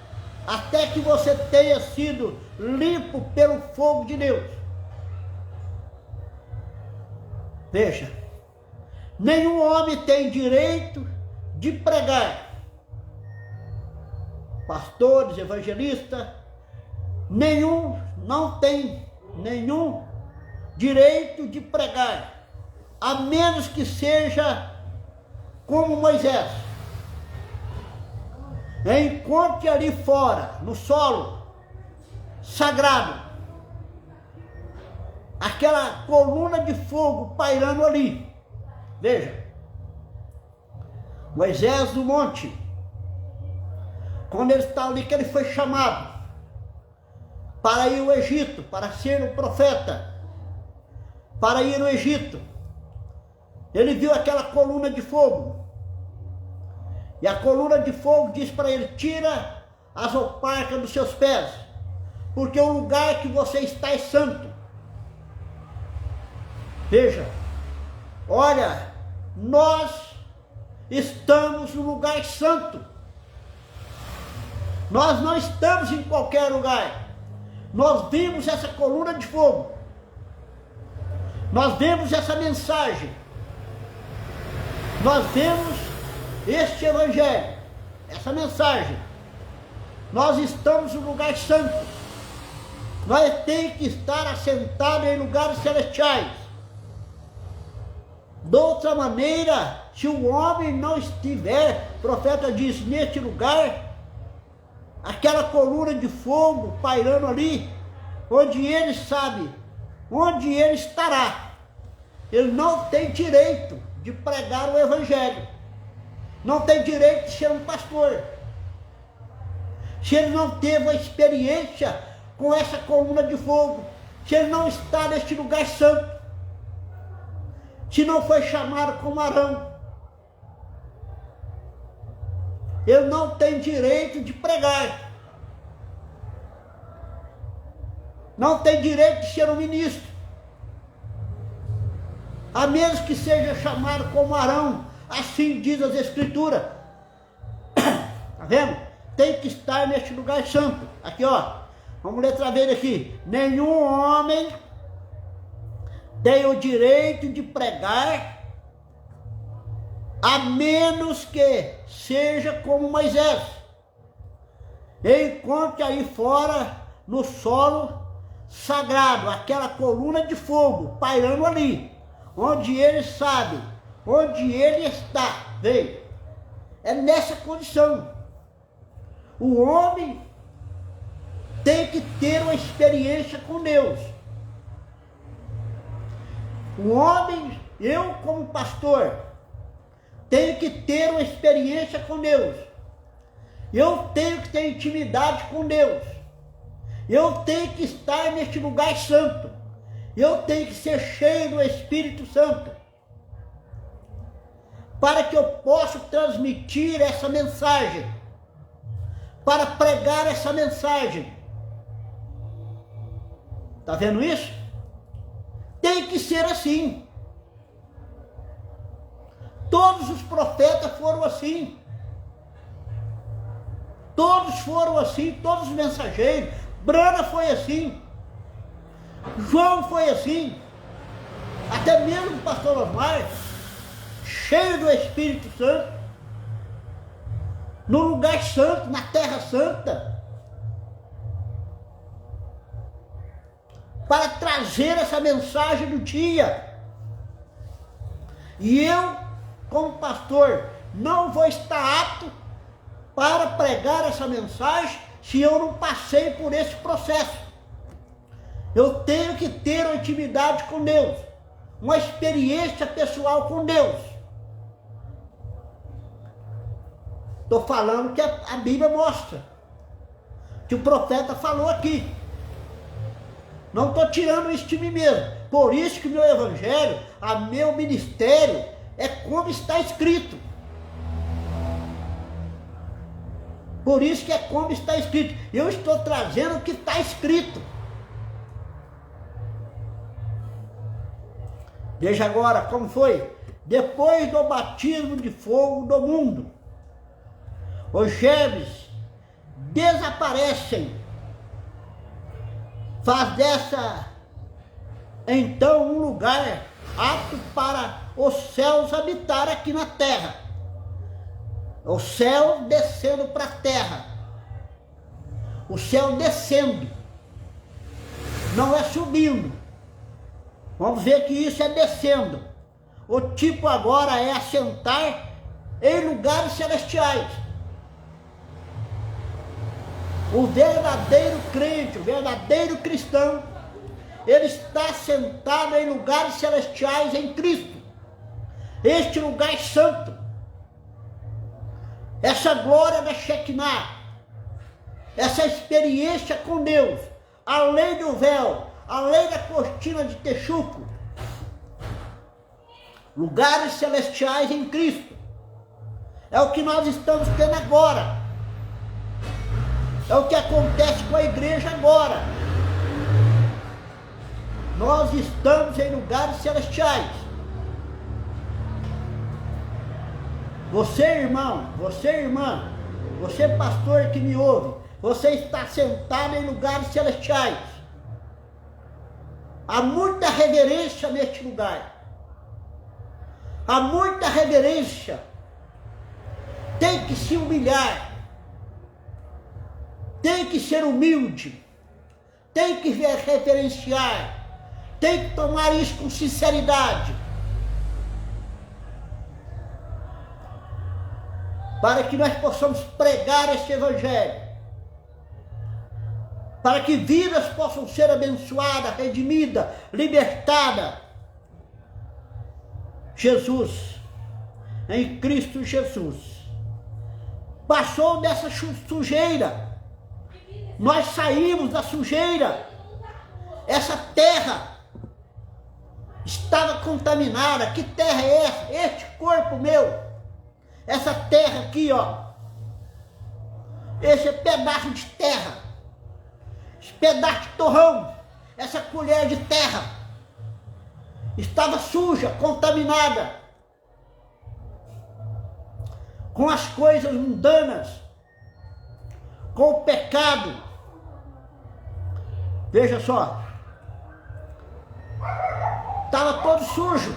até que você tenha sido limpo pelo fogo de Deus. Veja, nenhum homem tem direito de pregar, pastores, evangelistas, não tem nenhum direito de pregar, a menos que seja como Moisés. Encontre ali fora, no solo sagrado, aquela coluna de fogo pairando ali. Veja, Moisés do monte, quando ele está ali, que ele foi chamado para ir ao Egito, para ser um profeta, para ir ao Egito, ele viu aquela coluna de fogo, e a coluna de fogo diz para ele: tira as alparcas dos seus pés, porque o lugar que você está é santo. Veja, olha, nós estamos no lugar santo. Nós não estamos em qualquer lugar. Nós vimos essa coluna de fogo. Nós vemos essa mensagem. Nós vemos este evangelho, essa mensagem. Nós estamos no lugar santo. Nós temos que estar assentados em lugares celestiais. De outra maneira, se o homem não estiver, o profeta diz, neste lugar, aquela coluna de fogo pairando ali, onde ele sabe, onde ele estará, ele não tem direito de pregar o evangelho, não tem direito de ser um pastor, se ele não teve uma experiência com essa coluna de fogo, se ele não está neste lugar santo, se não foi chamado como Arão, ele não tem direito de pregar, não tem direito de ser um ministro, a menos que seja chamado como Arão, assim diz as Escrituras. Está vendo? Tem que estar neste lugar santo. Aqui, ó, vamos ler outra vez aqui. Nenhum homem tem o direito de pregar, a menos que seja como Moisés. Encontre aí fora, no solo sagrado, aquela coluna de fogo pairando ali, onde ele sabe, onde ele está. Veja, é nessa condição. O homem tem que ter uma experiência com Deus. O homem, eu como pastor, tenho que ter uma experiência com Deus. Eu tenho que ter intimidade com Deus. Eu tenho que estar neste lugar santo. Eu tenho que ser cheio do Espírito Santo, para que eu possa transmitir essa mensagem, para pregar essa mensagem. Está vendo isso? Tem que ser assim. Todos os profetas foram assim. Todos foram assim, todos os mensageiros. Brana foi assim. João foi assim. Até mesmo o pastor Osmar, cheio do Espírito Santo, no lugar santo, na terra santa, para trazer essa mensagem do dia. E eu, como pastor, não vou estar apto para pregar essa mensagem se eu não passei por esse processo. Eu tenho que ter uma intimidade com Deus, uma experiência pessoal com Deus. Estou falando que a Bíblia mostra, que o profeta falou aqui. Não estou tirando isso de mim mesmo. Por isso que o meu evangelho, meu ministério, é como está escrito. Por isso que é como está escrito. Eu estou trazendo o que está escrito. Veja agora como foi. Depois do batismo de fogo do mundo, os germes desaparecem. Faz dessa então um lugar apto para os céus habitar aqui na terra. O céu descendo para a terra. O céu descendo. Não é subindo. Vamos ver que isso é descendo. O tipo agora é assentar em lugares celestiais. O verdadeiro crente, o verdadeiro cristão, ele está sentado em lugares celestiais em Cristo. Este lugar santo, essa glória da Shekinah, essa experiência com Deus, além do véu, além da cortina de texuco, lugares celestiais em Cristo, é o que nós estamos tendo agora, é o que acontece com a igreja agora. Nós estamos em lugares celestiais. Você, irmão, você, irmã, você, pastor que me ouve, você está sentado em lugares celestiais. Há muita reverência neste lugar. Há muita reverência. Tem que se humilhar. Tem que ser humilde. Tem que reverenciar. Tem que tomar isso com sinceridade. Para que nós possamos pregar este evangelho. Para que vidas possam ser abençoadas, redimidas, libertadas. Jesus, em Cristo Jesus, passou dessa sujeira. Nós saímos da sujeira. Essa terra estava contaminada. Que terra é essa? Este corpo meu. Essa terra aqui, ó. Esse pedaço de terra. Esse pedaço de torrão. Essa colher de terra. Estava suja, contaminada. Com as coisas mundanas. Com o pecado. Veja só. Estava todo sujo.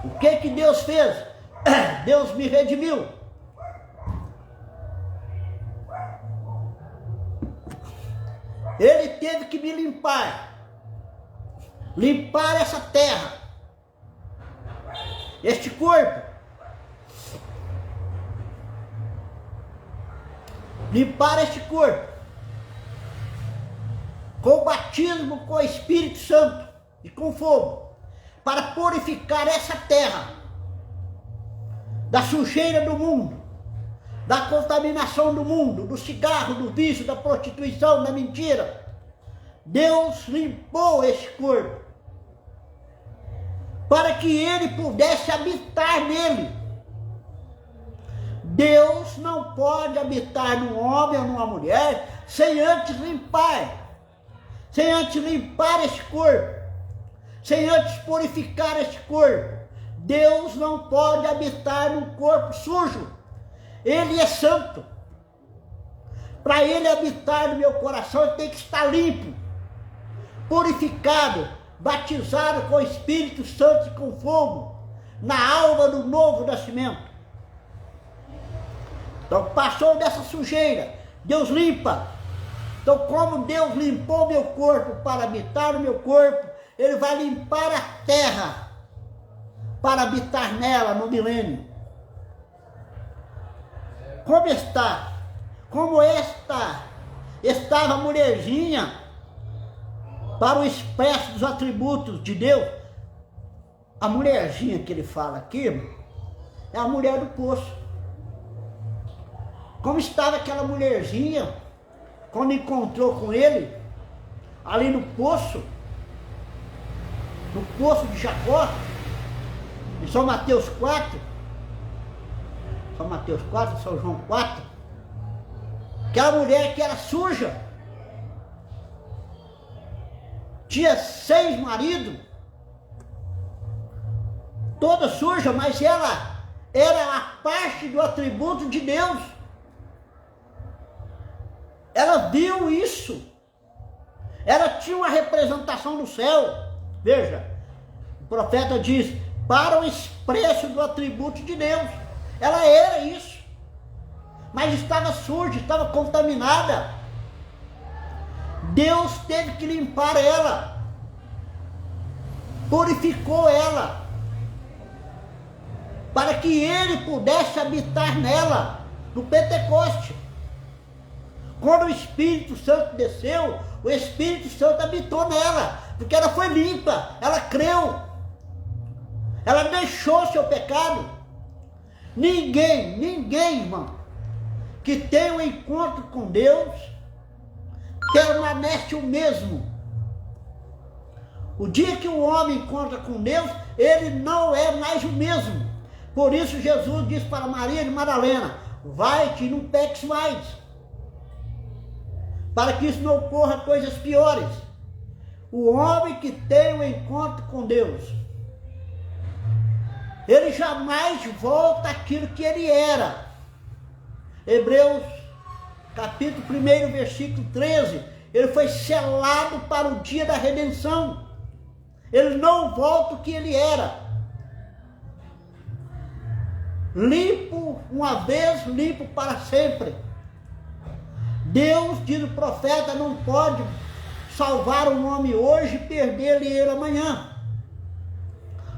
O que Deus fez? Deus me redimiu. Ele teve que me limpar. Limpar essa terra. Este corpo. Limpar este corpo. Com o batismo com o Espírito Santo e com fogo. Para purificar essa terra da sujeira do mundo, da contaminação do mundo, do cigarro, do vício, da prostituição, da mentira. Deus limpou esse corpo para que ele pudesse habitar nele. Deus não pode habitar num homem ou numa mulher sem antes limpar esse corpo. Sem antes purificar este corpo. Deus não pode habitar num corpo sujo. Ele é santo. Para ele habitar no meu coração, ele tem que estar limpo, purificado, batizado com o Espírito Santo e com fogo, na alma do novo nascimento. Então passou dessa sujeira, Deus limpa. Então como Deus limpou meu corpo para habitar no meu corpo, Ele vai limpar a terra para habitar nela no milênio. Como estava a mulherzinha para o expresso dos atributos de Deus. A mulherzinha que ele fala aqui é a mulher do poço. Como estava aquela mulherzinha quando encontrou com ele ali no poço de Jacó, em São Mateus 4, São João 4, que a mulher que era suja, tinha 6 maridos, toda suja, mas ela era a parte do atributo de Deus. Ela viu isso. Ela tinha uma representação do céu. Veja, o profeta diz, para o expresso do atributo de Deus. Ela era isso. Mas estava suja, estava contaminada. Deus teve que limpar ela. Purificou ela. para que ele pudesse habitar nela, no Pentecoste. Quando o Espírito Santo desceu, o Espírito Santo habitou nela, porque ela foi limpa, ela creu, ela deixou seu pecado. Ninguém, irmão, que tem um encontro com Deus, permanece o mesmo. O dia que o homem encontra com Deus, ele não é mais o mesmo. Por isso Jesus disse para Maria de Madalena: vai-te e não peques mais, para que isso não ocorra coisas piores. O homem que tem um encontro com Deus, ele jamais volta àquilo que ele era. Hebreus capítulo 1, versículo 13, ele foi selado para o dia da redenção. Ele não volta o que ele era. Limpo uma vez, limpo para sempre. Deus, diz o profeta, não pode salvar um homem hoje e perder ele amanhã.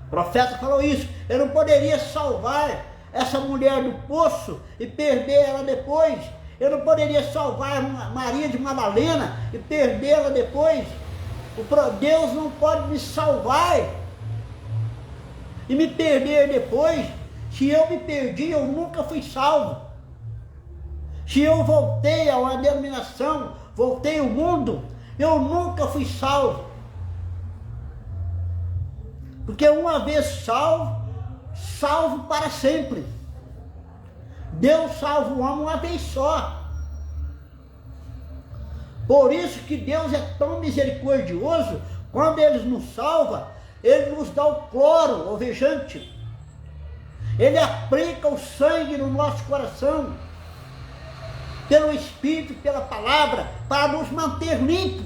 O profeta falou isso. Ele não poderia salvar essa mulher do poço e perder ela depois. Ele não poderia salvar Maria de Madalena e perdê-la depois. Deus não pode me salvar e me perder depois. Se eu me perdi, eu nunca fui salvo. Se eu voltei a uma denominação, voltei ao mundo, eu nunca fui salvo. Porque uma vez salvo, salvo para sempre. Deus salva o homem uma vez só. Por isso que Deus é tão misericordioso, quando Ele nos salva, Ele nos dá o cloro alvejante. Ele aplica o sangue no nosso coração, pelo Espírito, pela palavra, para nos manter limpos,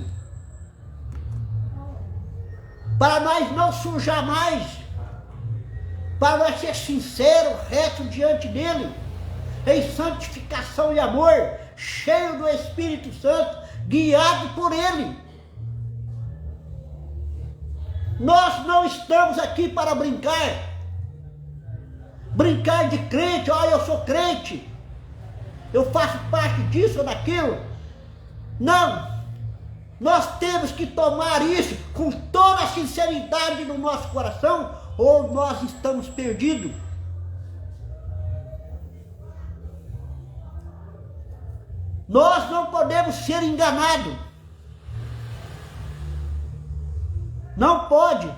para nós não sujar mais, para nós ser sinceros, reto diante dEle, em santificação e amor, cheio do Espírito Santo, guiado por Ele. Nós não estamos aqui para brincar de crente. Olha, eu sou crente, eu faço parte disso ou daquilo. Não, nós temos que tomar isso com toda a sinceridade no nosso coração, ou nós estamos perdidos. Nós não podemos ser enganados. Não pode.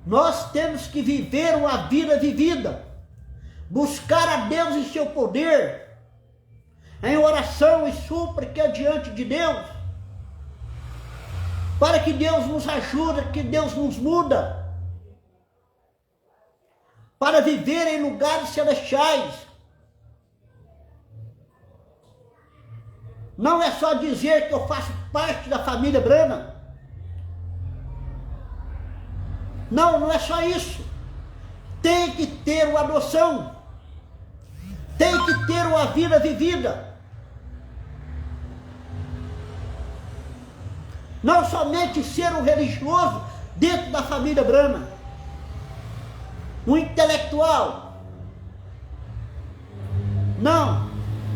Nós temos que viver uma vida vivida, buscar a Deus em seu poder, em oração e súplica diante de Deus, para que Deus nos ajude, que Deus nos muda, para viver em lugares celestiais. Não é só dizer que eu faço parte da família Branham. Não, não é só isso. Tem que ter uma adoção. Tem que ter uma vida vivida. Não somente ser um religioso dentro da família Branham, um intelectual. Não,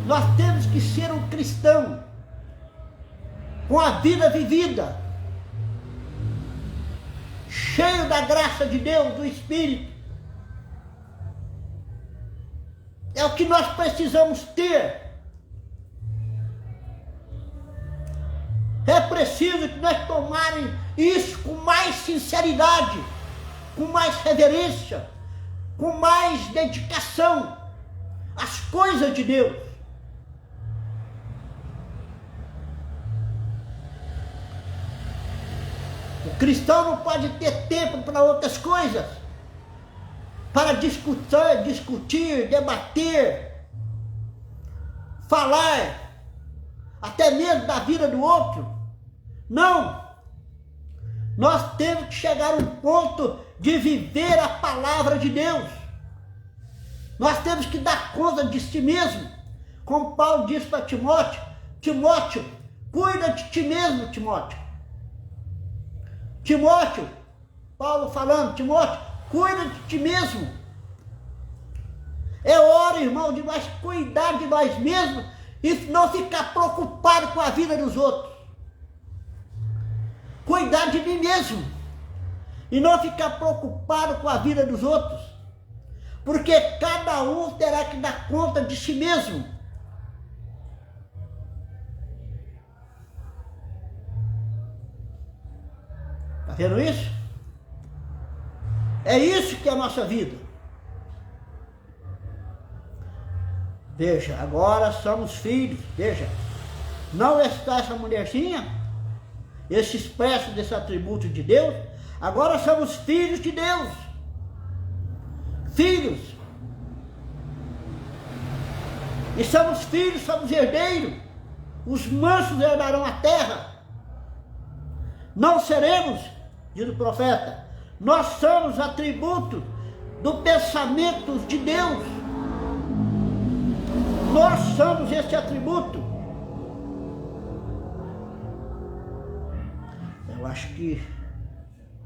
nós temos que ser um cristão com a vida vivida, cheio da graça de Deus, do Espírito. É o que nós precisamos ter. É preciso que nós tomarem isso com mais sinceridade, com mais reverência, com mais dedicação às coisas de Deus. O cristão não pode ter tempo para outras coisas, para discutir, debater, falar, até mesmo da vida do outro. Não! Nós temos que chegar a um ponto de viver a palavra de Deus. Nós temos que dar conta de si mesmo. Como Paulo disse para Timóteo: Timóteo, cuida de ti mesmo, Timóteo. Timóteo, Paulo falando, Timóteo, cuida de ti mesmo. É hora, irmão, de nós cuidar de nós mesmos e não ficar preocupado com a vida dos outros. Cuidar de mim mesmo e não ficar preocupado com a vida dos outros, porque cada um terá que dar conta de si mesmo. Está vendo isso? É isso que é a nossa vida. Veja, agora somos filhos. Veja, não está essa mulherzinha, esse expresso desse atributo de Deus. Agora somos filhos de Deus. Filhos. E somos filhos, somos herdeiros. Os mansos herdarão a terra. Não seremos, diz o profeta, nós somos atributo do pensamento de Deus. Nós somos esse atributo. Eu acho que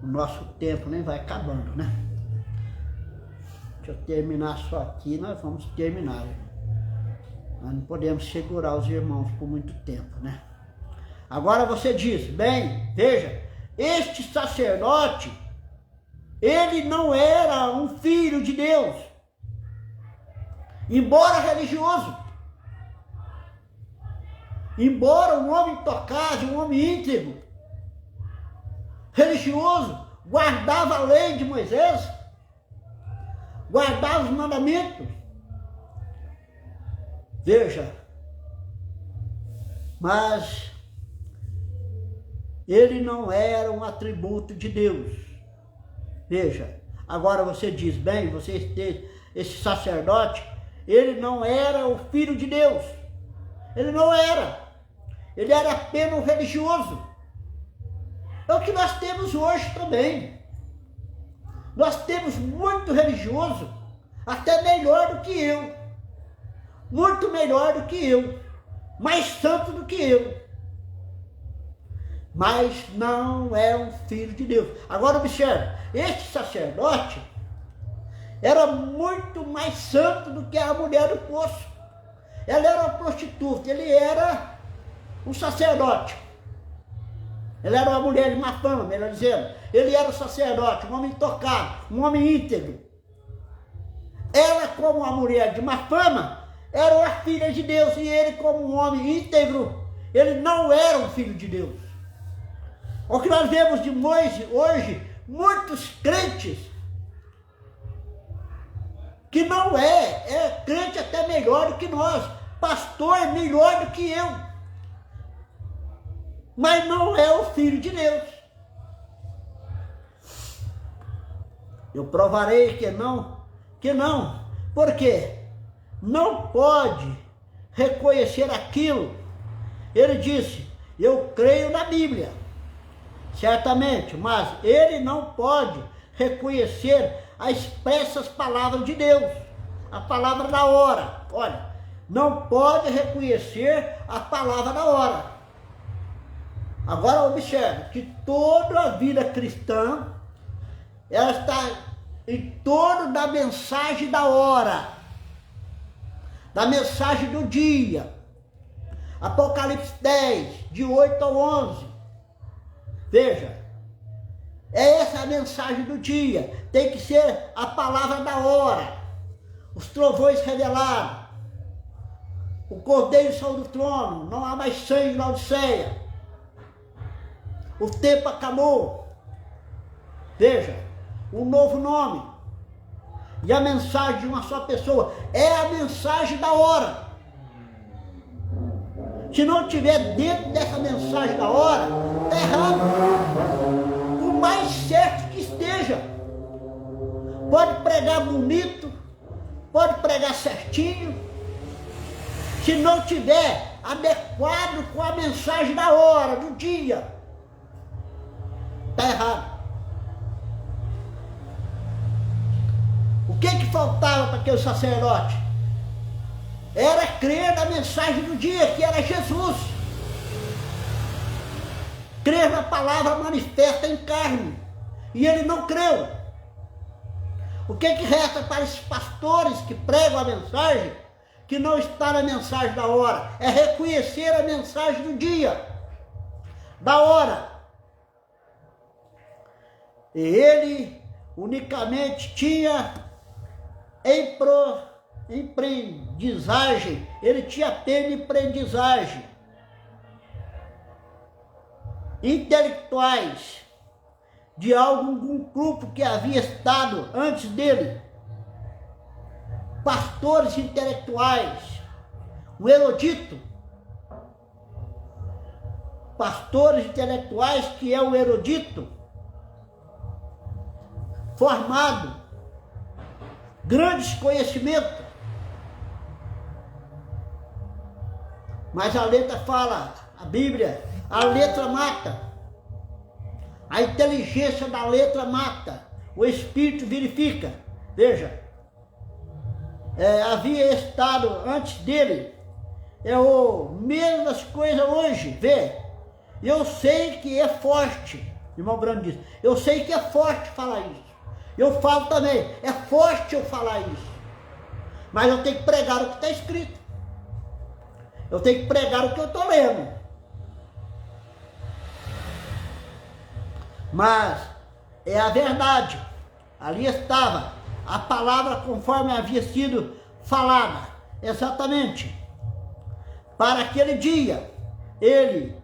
o nosso tempo nem vai acabando, né? Deixa eu terminar só aqui, nós vamos terminar. Nós não podemos segurar os irmãos por muito tempo, né? Agora você diz, bem, veja, este sacerdote, ele não era um filho de Deus, embora religioso, embora um homem intocável, um homem íntegro, religioso, guardava a lei de Moisés, guardava os mandamentos. Veja, mas ele não era um atributo de Deus. Veja, agora você diz, bem, esse sacerdote, ele não era o filho de Deus. Ele não era. Ele era apenas um religioso. É o que nós temos hoje também. Nós temos muito religioso, até melhor do que eu. Muito melhor do que eu. Mais santo do que eu. Mas não é um filho de Deus. Agora observe, este sacerdote era muito mais santo do que a mulher do poço. Ela era uma prostituta, ele era um sacerdote. Ela era uma mulher de má fama, melhor dizendo. Ele era um sacerdote, um homem intocável, um homem íntegro. Ela, como uma mulher de má fama, era uma filha de Deus. E ele, como um homem íntegro, ele não era um filho de Deus. O que nós vemos de Moisés hoje, muitos crentes, que não é crente até melhor do que nós, pastor é melhor do que eu, mas não é o filho de Deus. Eu provarei que não, por quê? Não pode reconhecer aquilo. Ele disse, eu creio na Bíblia, certamente, mas ele não pode reconhecer as expressas palavras de Deus, a palavra da hora. Olha, não pode reconhecer a palavra da hora. Agora observe que toda a vida cristã, ela está em torno da mensagem da hora, da mensagem do dia. Apocalipse 10, de 8 ao 11. Veja, é essa a mensagem do dia, tem que ser a palavra da hora. Os trovões revelaram, o cordeiro saiu do trono, não há mais sangue na Odisseia, o tempo acabou. Veja, um novo nome, e a mensagem de uma só pessoa, é a mensagem da hora. Se não tiver dentro dessa mensagem da hora, está errado. Por mais certo que esteja. Pode pregar bonito, pode pregar certinho. Se não tiver adequado com a mensagem da hora, do dia, está errado. O que faltava para aquele sacerdote? Era crer na mensagem do dia, que era Jesus. Crer na palavra manifesta em carne. E ele não creu. O que resta para esses pastores que pregam a mensagem, que não está na mensagem da hora? É reconhecer a mensagem do dia, da hora. E ele unicamente tinha aprendizagem, ele tinha apenas aprendizagem, intelectuais, de algum grupo que havia estado antes dele, pastores intelectuais, um erudito, pastores intelectuais que é o erudito, formado, grandes conhecimentos, mas a letra fala, a Bíblia, a letra mata. A inteligência da letra mata, o Espírito verifica. Veja, havia estado antes dele, o mesmas coisas hoje, vê. Eu sei que é forte, irmão Brando diz, eu sei que é forte falar isso. Eu falo também, é forte eu falar isso. Mas eu tenho que pregar o que está escrito. Eu tenho que pregar o que eu estou lendo. Mas é a verdade. Ali estava a palavra conforme havia sido falada. Exatamente. Para aquele dia, ele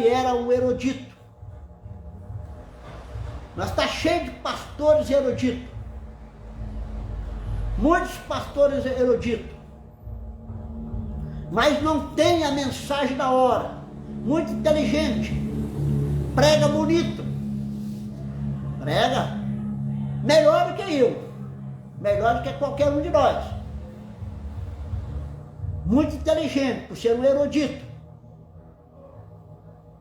era um erudito. Nós está cheio de pastores eruditos. Muitos pastores eruditos. Mas não tem a mensagem da hora. Muito inteligente. Prega bonito. Prega melhor do que eu. Melhor do que qualquer um de nós. Muito inteligente, por ser um erudito.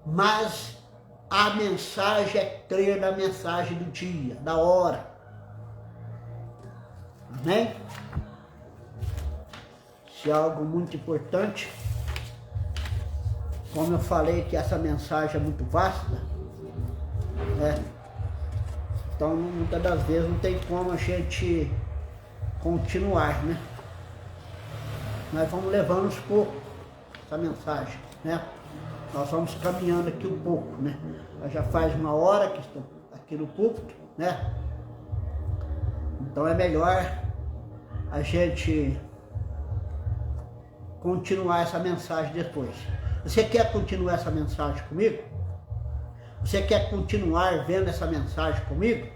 Mas a mensagem é crer na mensagem do dia, da hora. Amém? Isso é algo muito importante. Como eu falei que essa mensagem é muito vasta, né? Então muitas das vezes não tem como a gente continuar, né? Nós vamos levando aos poucos essa mensagem, né? Nós vamos caminhando aqui um pouco, né? Nós já faz 1 hora que estou aqui no púlpito, né? Então é melhor a gente continuar essa mensagem depois. Você quer continuar essa mensagem comigo? Você quer continuar vendo essa mensagem comigo?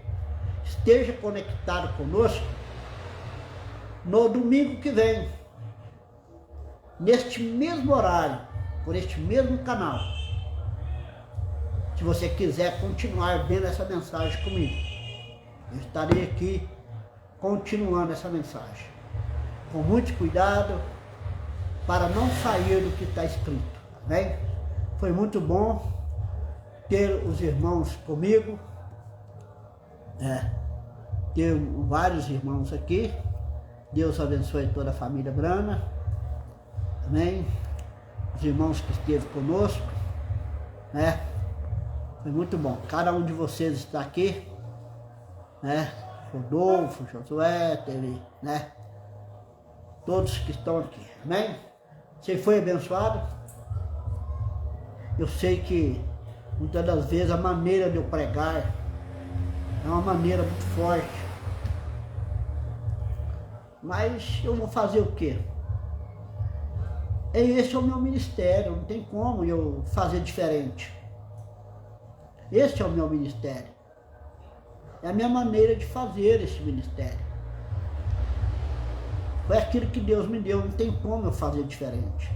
Esteja conectado conosco no domingo que vem, neste mesmo horário, por este mesmo canal. Se você quiser continuar vendo essa mensagem comigo, eu estarei aqui continuando essa mensagem, com muito cuidado, para não sair do que está escrito, né? Foi muito bom ter os irmãos comigo, ter vários irmãos aqui. Deus abençoe toda a família Brana, amém? Os irmãos que esteve conosco, né? Foi muito bom. Cada um de vocês está aqui, né? Rodolfo, Josué, né? Todos que estão aqui, amém? Você foi abençoado? Eu sei que muitas das vezes a maneira de eu pregar é uma maneira muito forte. Mas eu vou fazer o quê? Esse é o meu ministério, não tem como eu fazer diferente. Esse é o meu ministério. É a minha maneira de fazer esse ministério. Foi aquilo que Deus me deu, não tem como eu fazer diferente.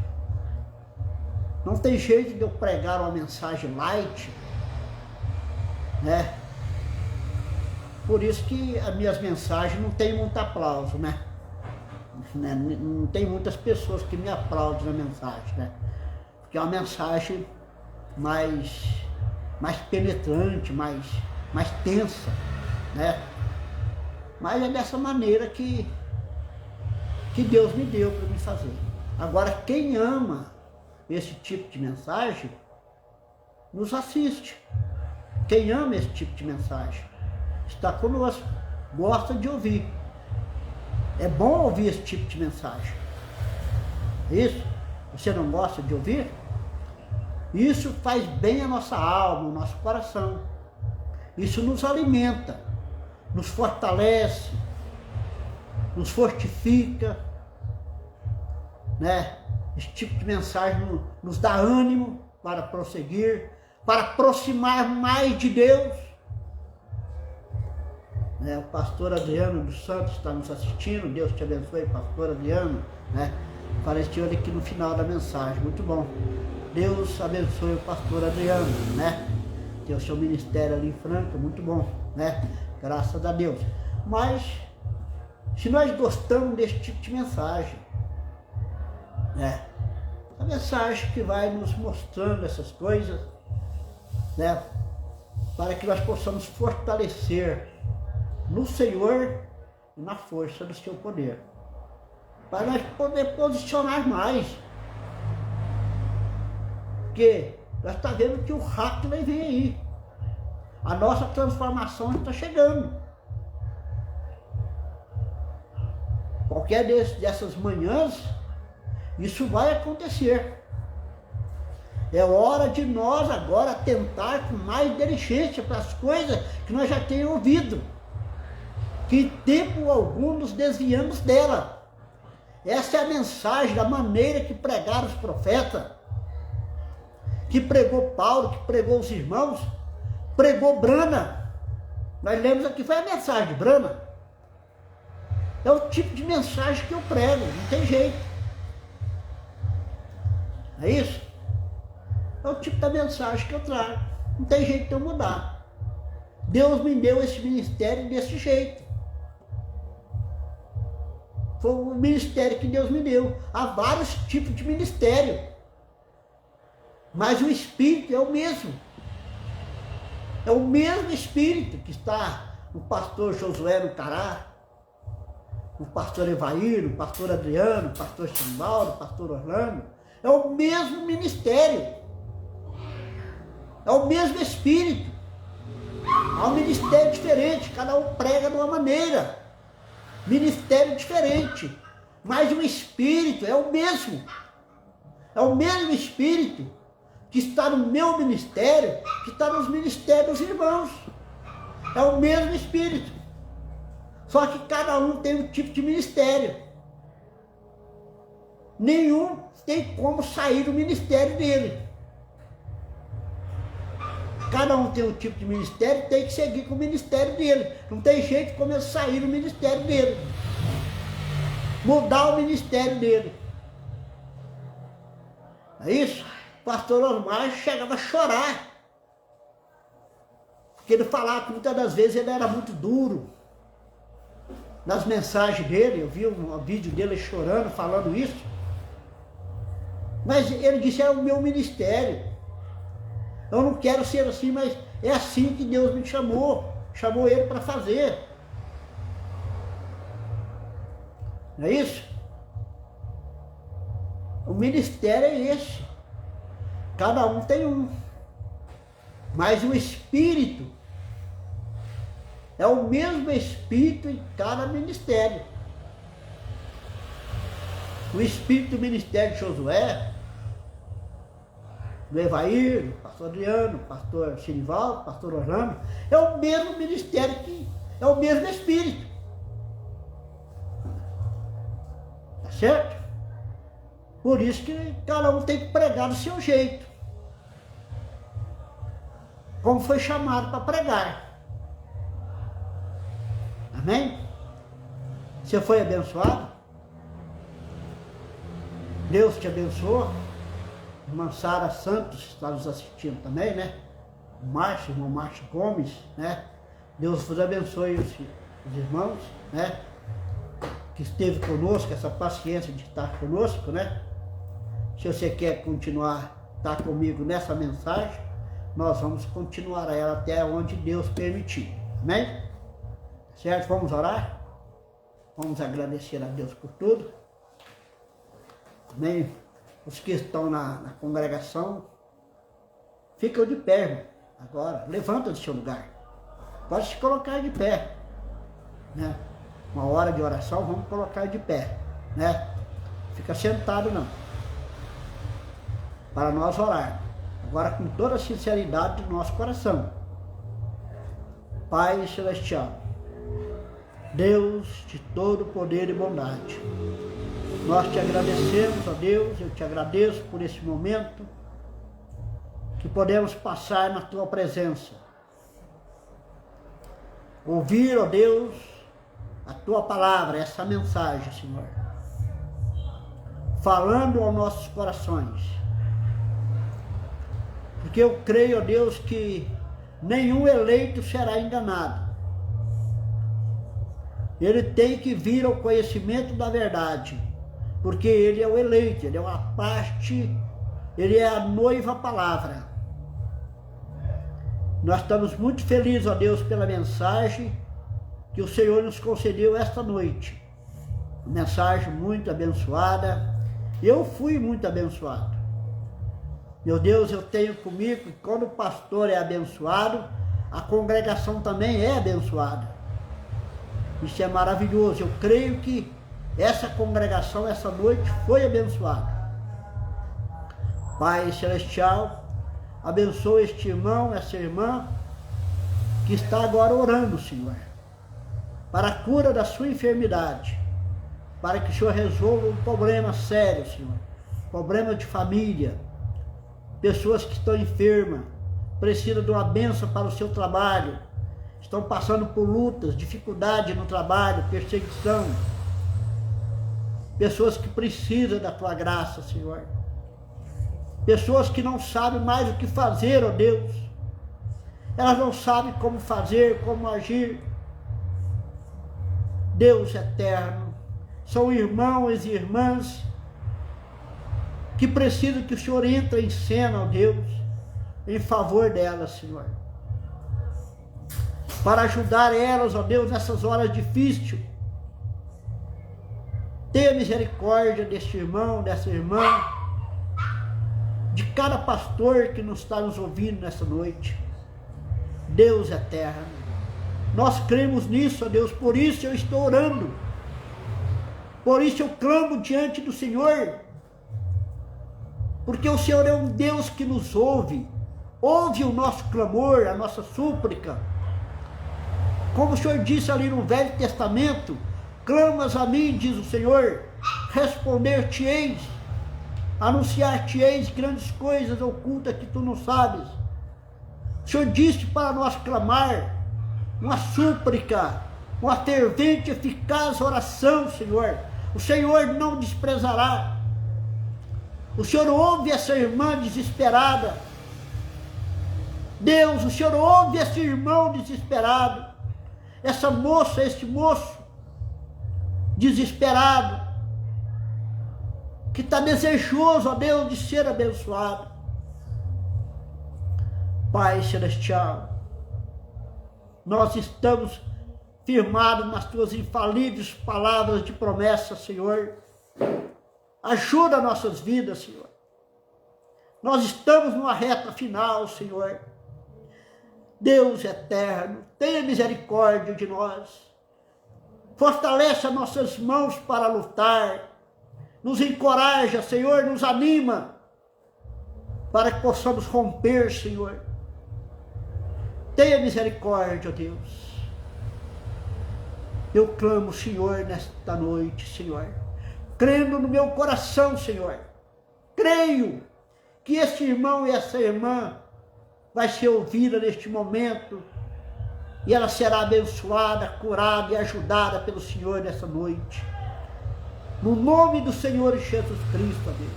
Não tem jeito de eu pregar uma mensagem light, né? Por isso que as minhas mensagens não tem muito aplauso, né? Não tem muitas pessoas que me aplaudem na mensagem, né? Porque é uma mensagem mais penetrante, mais tensa, né? Mas é dessa maneira que Deus me deu para me fazer. Agora, quem ama esse tipo de mensagem, nos assiste. Quem ama esse tipo de mensagem está conosco, gosta de ouvir. É bom ouvir esse tipo de mensagem. Isso? Você não gosta de ouvir? Isso faz bem à nossa alma, ao nosso coração. Isso nos alimenta, nos fortalece, nos fortifica, né? Esse tipo de mensagem nos dá ânimo para prosseguir, para aproximar mais de Deus. Né? O pastor Adriano dos Santos está nos assistindo. Deus te abençoe, pastor Adriano, né? Apareceu ele aqui no final da mensagem, muito bom. Deus abençoe o pastor Adriano, né? Tem o seu ministério ali em Franca, muito bom, né? Graças a Deus. Mas, se nós gostamos desse tipo de mensagem, né? A mensagem que vai nos mostrando essas coisas, né? Para que nós possamos fortalecer no Senhor e na força do seu poder. Para nós poder posicionar mais. Porque nós estamos vendo que o rato vai vir aí. A nossa transformação está chegando. Qualquer dessas manhãs, isso vai acontecer. É hora de nós agora tentar com mais diligência para as coisas que nós já temos ouvido. Que em tempo algum nos desviamos dela. Essa é a mensagem, da maneira que pregaram os profetas, que pregou Paulo, que pregou os irmãos, pregou Brana. Nós lemos aqui, foi a mensagem de Brana. É o tipo de mensagem que eu prego, não tem jeito. É isso? É o tipo da mensagem que eu trago. Não tem jeito de eu mudar. Deus me deu esse ministério desse jeito. Foi o ministério que Deus me deu. Há vários tipos de ministério. Mas o Espírito é o mesmo. É o mesmo Espírito que está no pastor Josué no Cará, no pastor Evair, no pastor Adriano, no pastor Chimbaldo, no pastor Orlando. É o mesmo ministério. É o mesmo Espírito. Há um ministério diferente, cada um prega de uma maneira. Ministério diferente. Mas o Espírito é o mesmo. É o mesmo Espírito que está no meu ministério, que está nos ministérios dos irmãos. É o mesmo Espírito. Só que cada um tem um tipo de ministério. Nenhum tem como sair do ministério dele. Cada um tem um tipo de ministério e tem que seguir com o ministério dele. Não tem jeito como ele sair do ministério dele. Mudar o ministério dele. É isso? O pastor Osmar chegava a chorar. Porque ele falava que muitas das vezes ele era muito duro. Nas mensagens dele, eu vi um vídeo dele chorando, falando isso. Mas ele disse, é o meu ministério. Eu não quero ser assim, mas é assim que Deus me chamou. Chamou ele para fazer. Não é isso? O ministério é esse. Cada um tem um. Mas o Espírito é o mesmo Espírito em cada ministério. O Espírito do ministério de Josué, do Evair, do pastor Adriano, do pastor Chirival, do pastor Orlando, é o mesmo ministério, que é o mesmo Espírito. Tá certo? Por isso que cada um tem que pregar do seu jeito. Como foi chamado para pregar. Amém? Você foi abençoado? Deus te abençoou. Irmã Sara Santos está nos assistindo também, né? O irmão Márcio Gomes, né? Deus vos abençoe os irmãos, né? Que esteve conosco, essa paciência de estar conosco, né? Se você quer continuar, estar comigo nessa mensagem, nós vamos continuar ela até onde Deus permitir. Amém? Certo? Vamos orar? Vamos agradecer a Deus por tudo. Amém? Os que estão na congregação, ficam de pé, irmão. Agora, levanta do seu lugar. Pode se colocar de pé, né? Uma hora de oração, vamos colocar de pé, né? Fica sentado não. Para nós orar. Agora com toda a sinceridade do nosso coração. Pai Celestial, Deus de todo poder e bondade, nós te agradecemos, ó Deus, eu te agradeço por esse momento que podemos passar na tua presença. Ouvir, ó Deus, a tua palavra, essa mensagem, Senhor, falando aos nossos corações. Porque eu creio, ó Deus, que nenhum eleito será enganado. Ele tem que vir ao conhecimento da verdade, porque ele é o eleito, ele é uma parte, ele é a noiva palavra. Nós estamos muito felizes, ó Deus, pela mensagem que o Senhor nos concedeu esta noite. Uma mensagem muito abençoada. Eu fui muito abençoado. Meu Deus, eu tenho comigo que quando o pastor é abençoado, a congregação também é abençoada. Isso é maravilhoso. Eu creio que essa congregação, essa noite, foi abençoada. Pai Celestial, abençoa este irmão, essa irmã, que está agora orando, Senhor, para a cura da sua enfermidade, para que o Senhor resolva um problema sério, Senhor, problema de família, pessoas que estão enfermas, precisam de uma bênção para o seu trabalho, estão passando por lutas, dificuldade no trabalho, perseguição, pessoas que precisam da tua graça, Senhor, pessoas que não sabem mais o que fazer, ó Deus, elas não sabem como fazer, como agir. Deus eterno, são irmãos e irmãs que precisam que o Senhor entre em cena, ó Deus, em favor delas, Senhor, para ajudar elas, ó Deus, nessas horas difíceis. Tenha misericórdia deste irmão, dessa irmã, de cada pastor que nos está nos ouvindo nessa noite. Deus eterno, nós cremos nisso, ó Deus, por isso eu estou orando, por isso eu clamo diante do Senhor, porque o Senhor é um Deus que nos ouve o nosso clamor, a nossa súplica, como o Senhor disse ali no Velho Testamento, clamas a mim, diz o Senhor, responder-te-eis, anunciar-te-eis grandes coisas ocultas que tu não sabes. O Senhor disse para nós clamar, uma súplica, uma fervente e eficaz oração, Senhor. O Senhor não desprezará. O Senhor ouve essa irmã desesperada. Deus, o Senhor ouve esse irmão desesperado, essa moça, esse moço desesperado, que está desejoso, ó Deus, de ser abençoado. Pai Celestial, nós estamos firmados nas tuas infalíveis palavras de promessa, Senhor. Ajuda nossas vidas, Senhor. Nós estamos numa reta final, Senhor. Deus eterno, tenha misericórdia de nós. Fortalece as nossas mãos para lutar. Nos encoraja, Senhor, nos anima, para que possamos romper, Senhor. Tenha misericórdia, ó Deus. Eu clamo, Senhor, nesta noite, Senhor, crendo no meu coração, Senhor. Creio que esse irmão e essa irmã vai ser ouvida neste momento, e ela será abençoada, curada e ajudada pelo Senhor nessa noite. No nome do Senhor Jesus Cristo, ó Deus,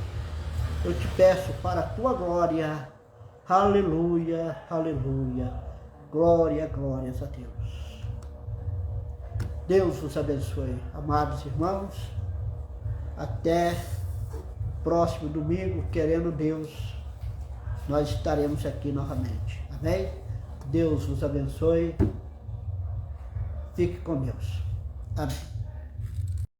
eu te peço para a tua glória. Aleluia, aleluia. Glória, glórias a Deus. Deus vos abençoe, amados irmãos. Até próximo domingo, querendo Deus, nós estaremos aqui novamente. Amém? Deus vos abençoe. Fique com Deus. Amém.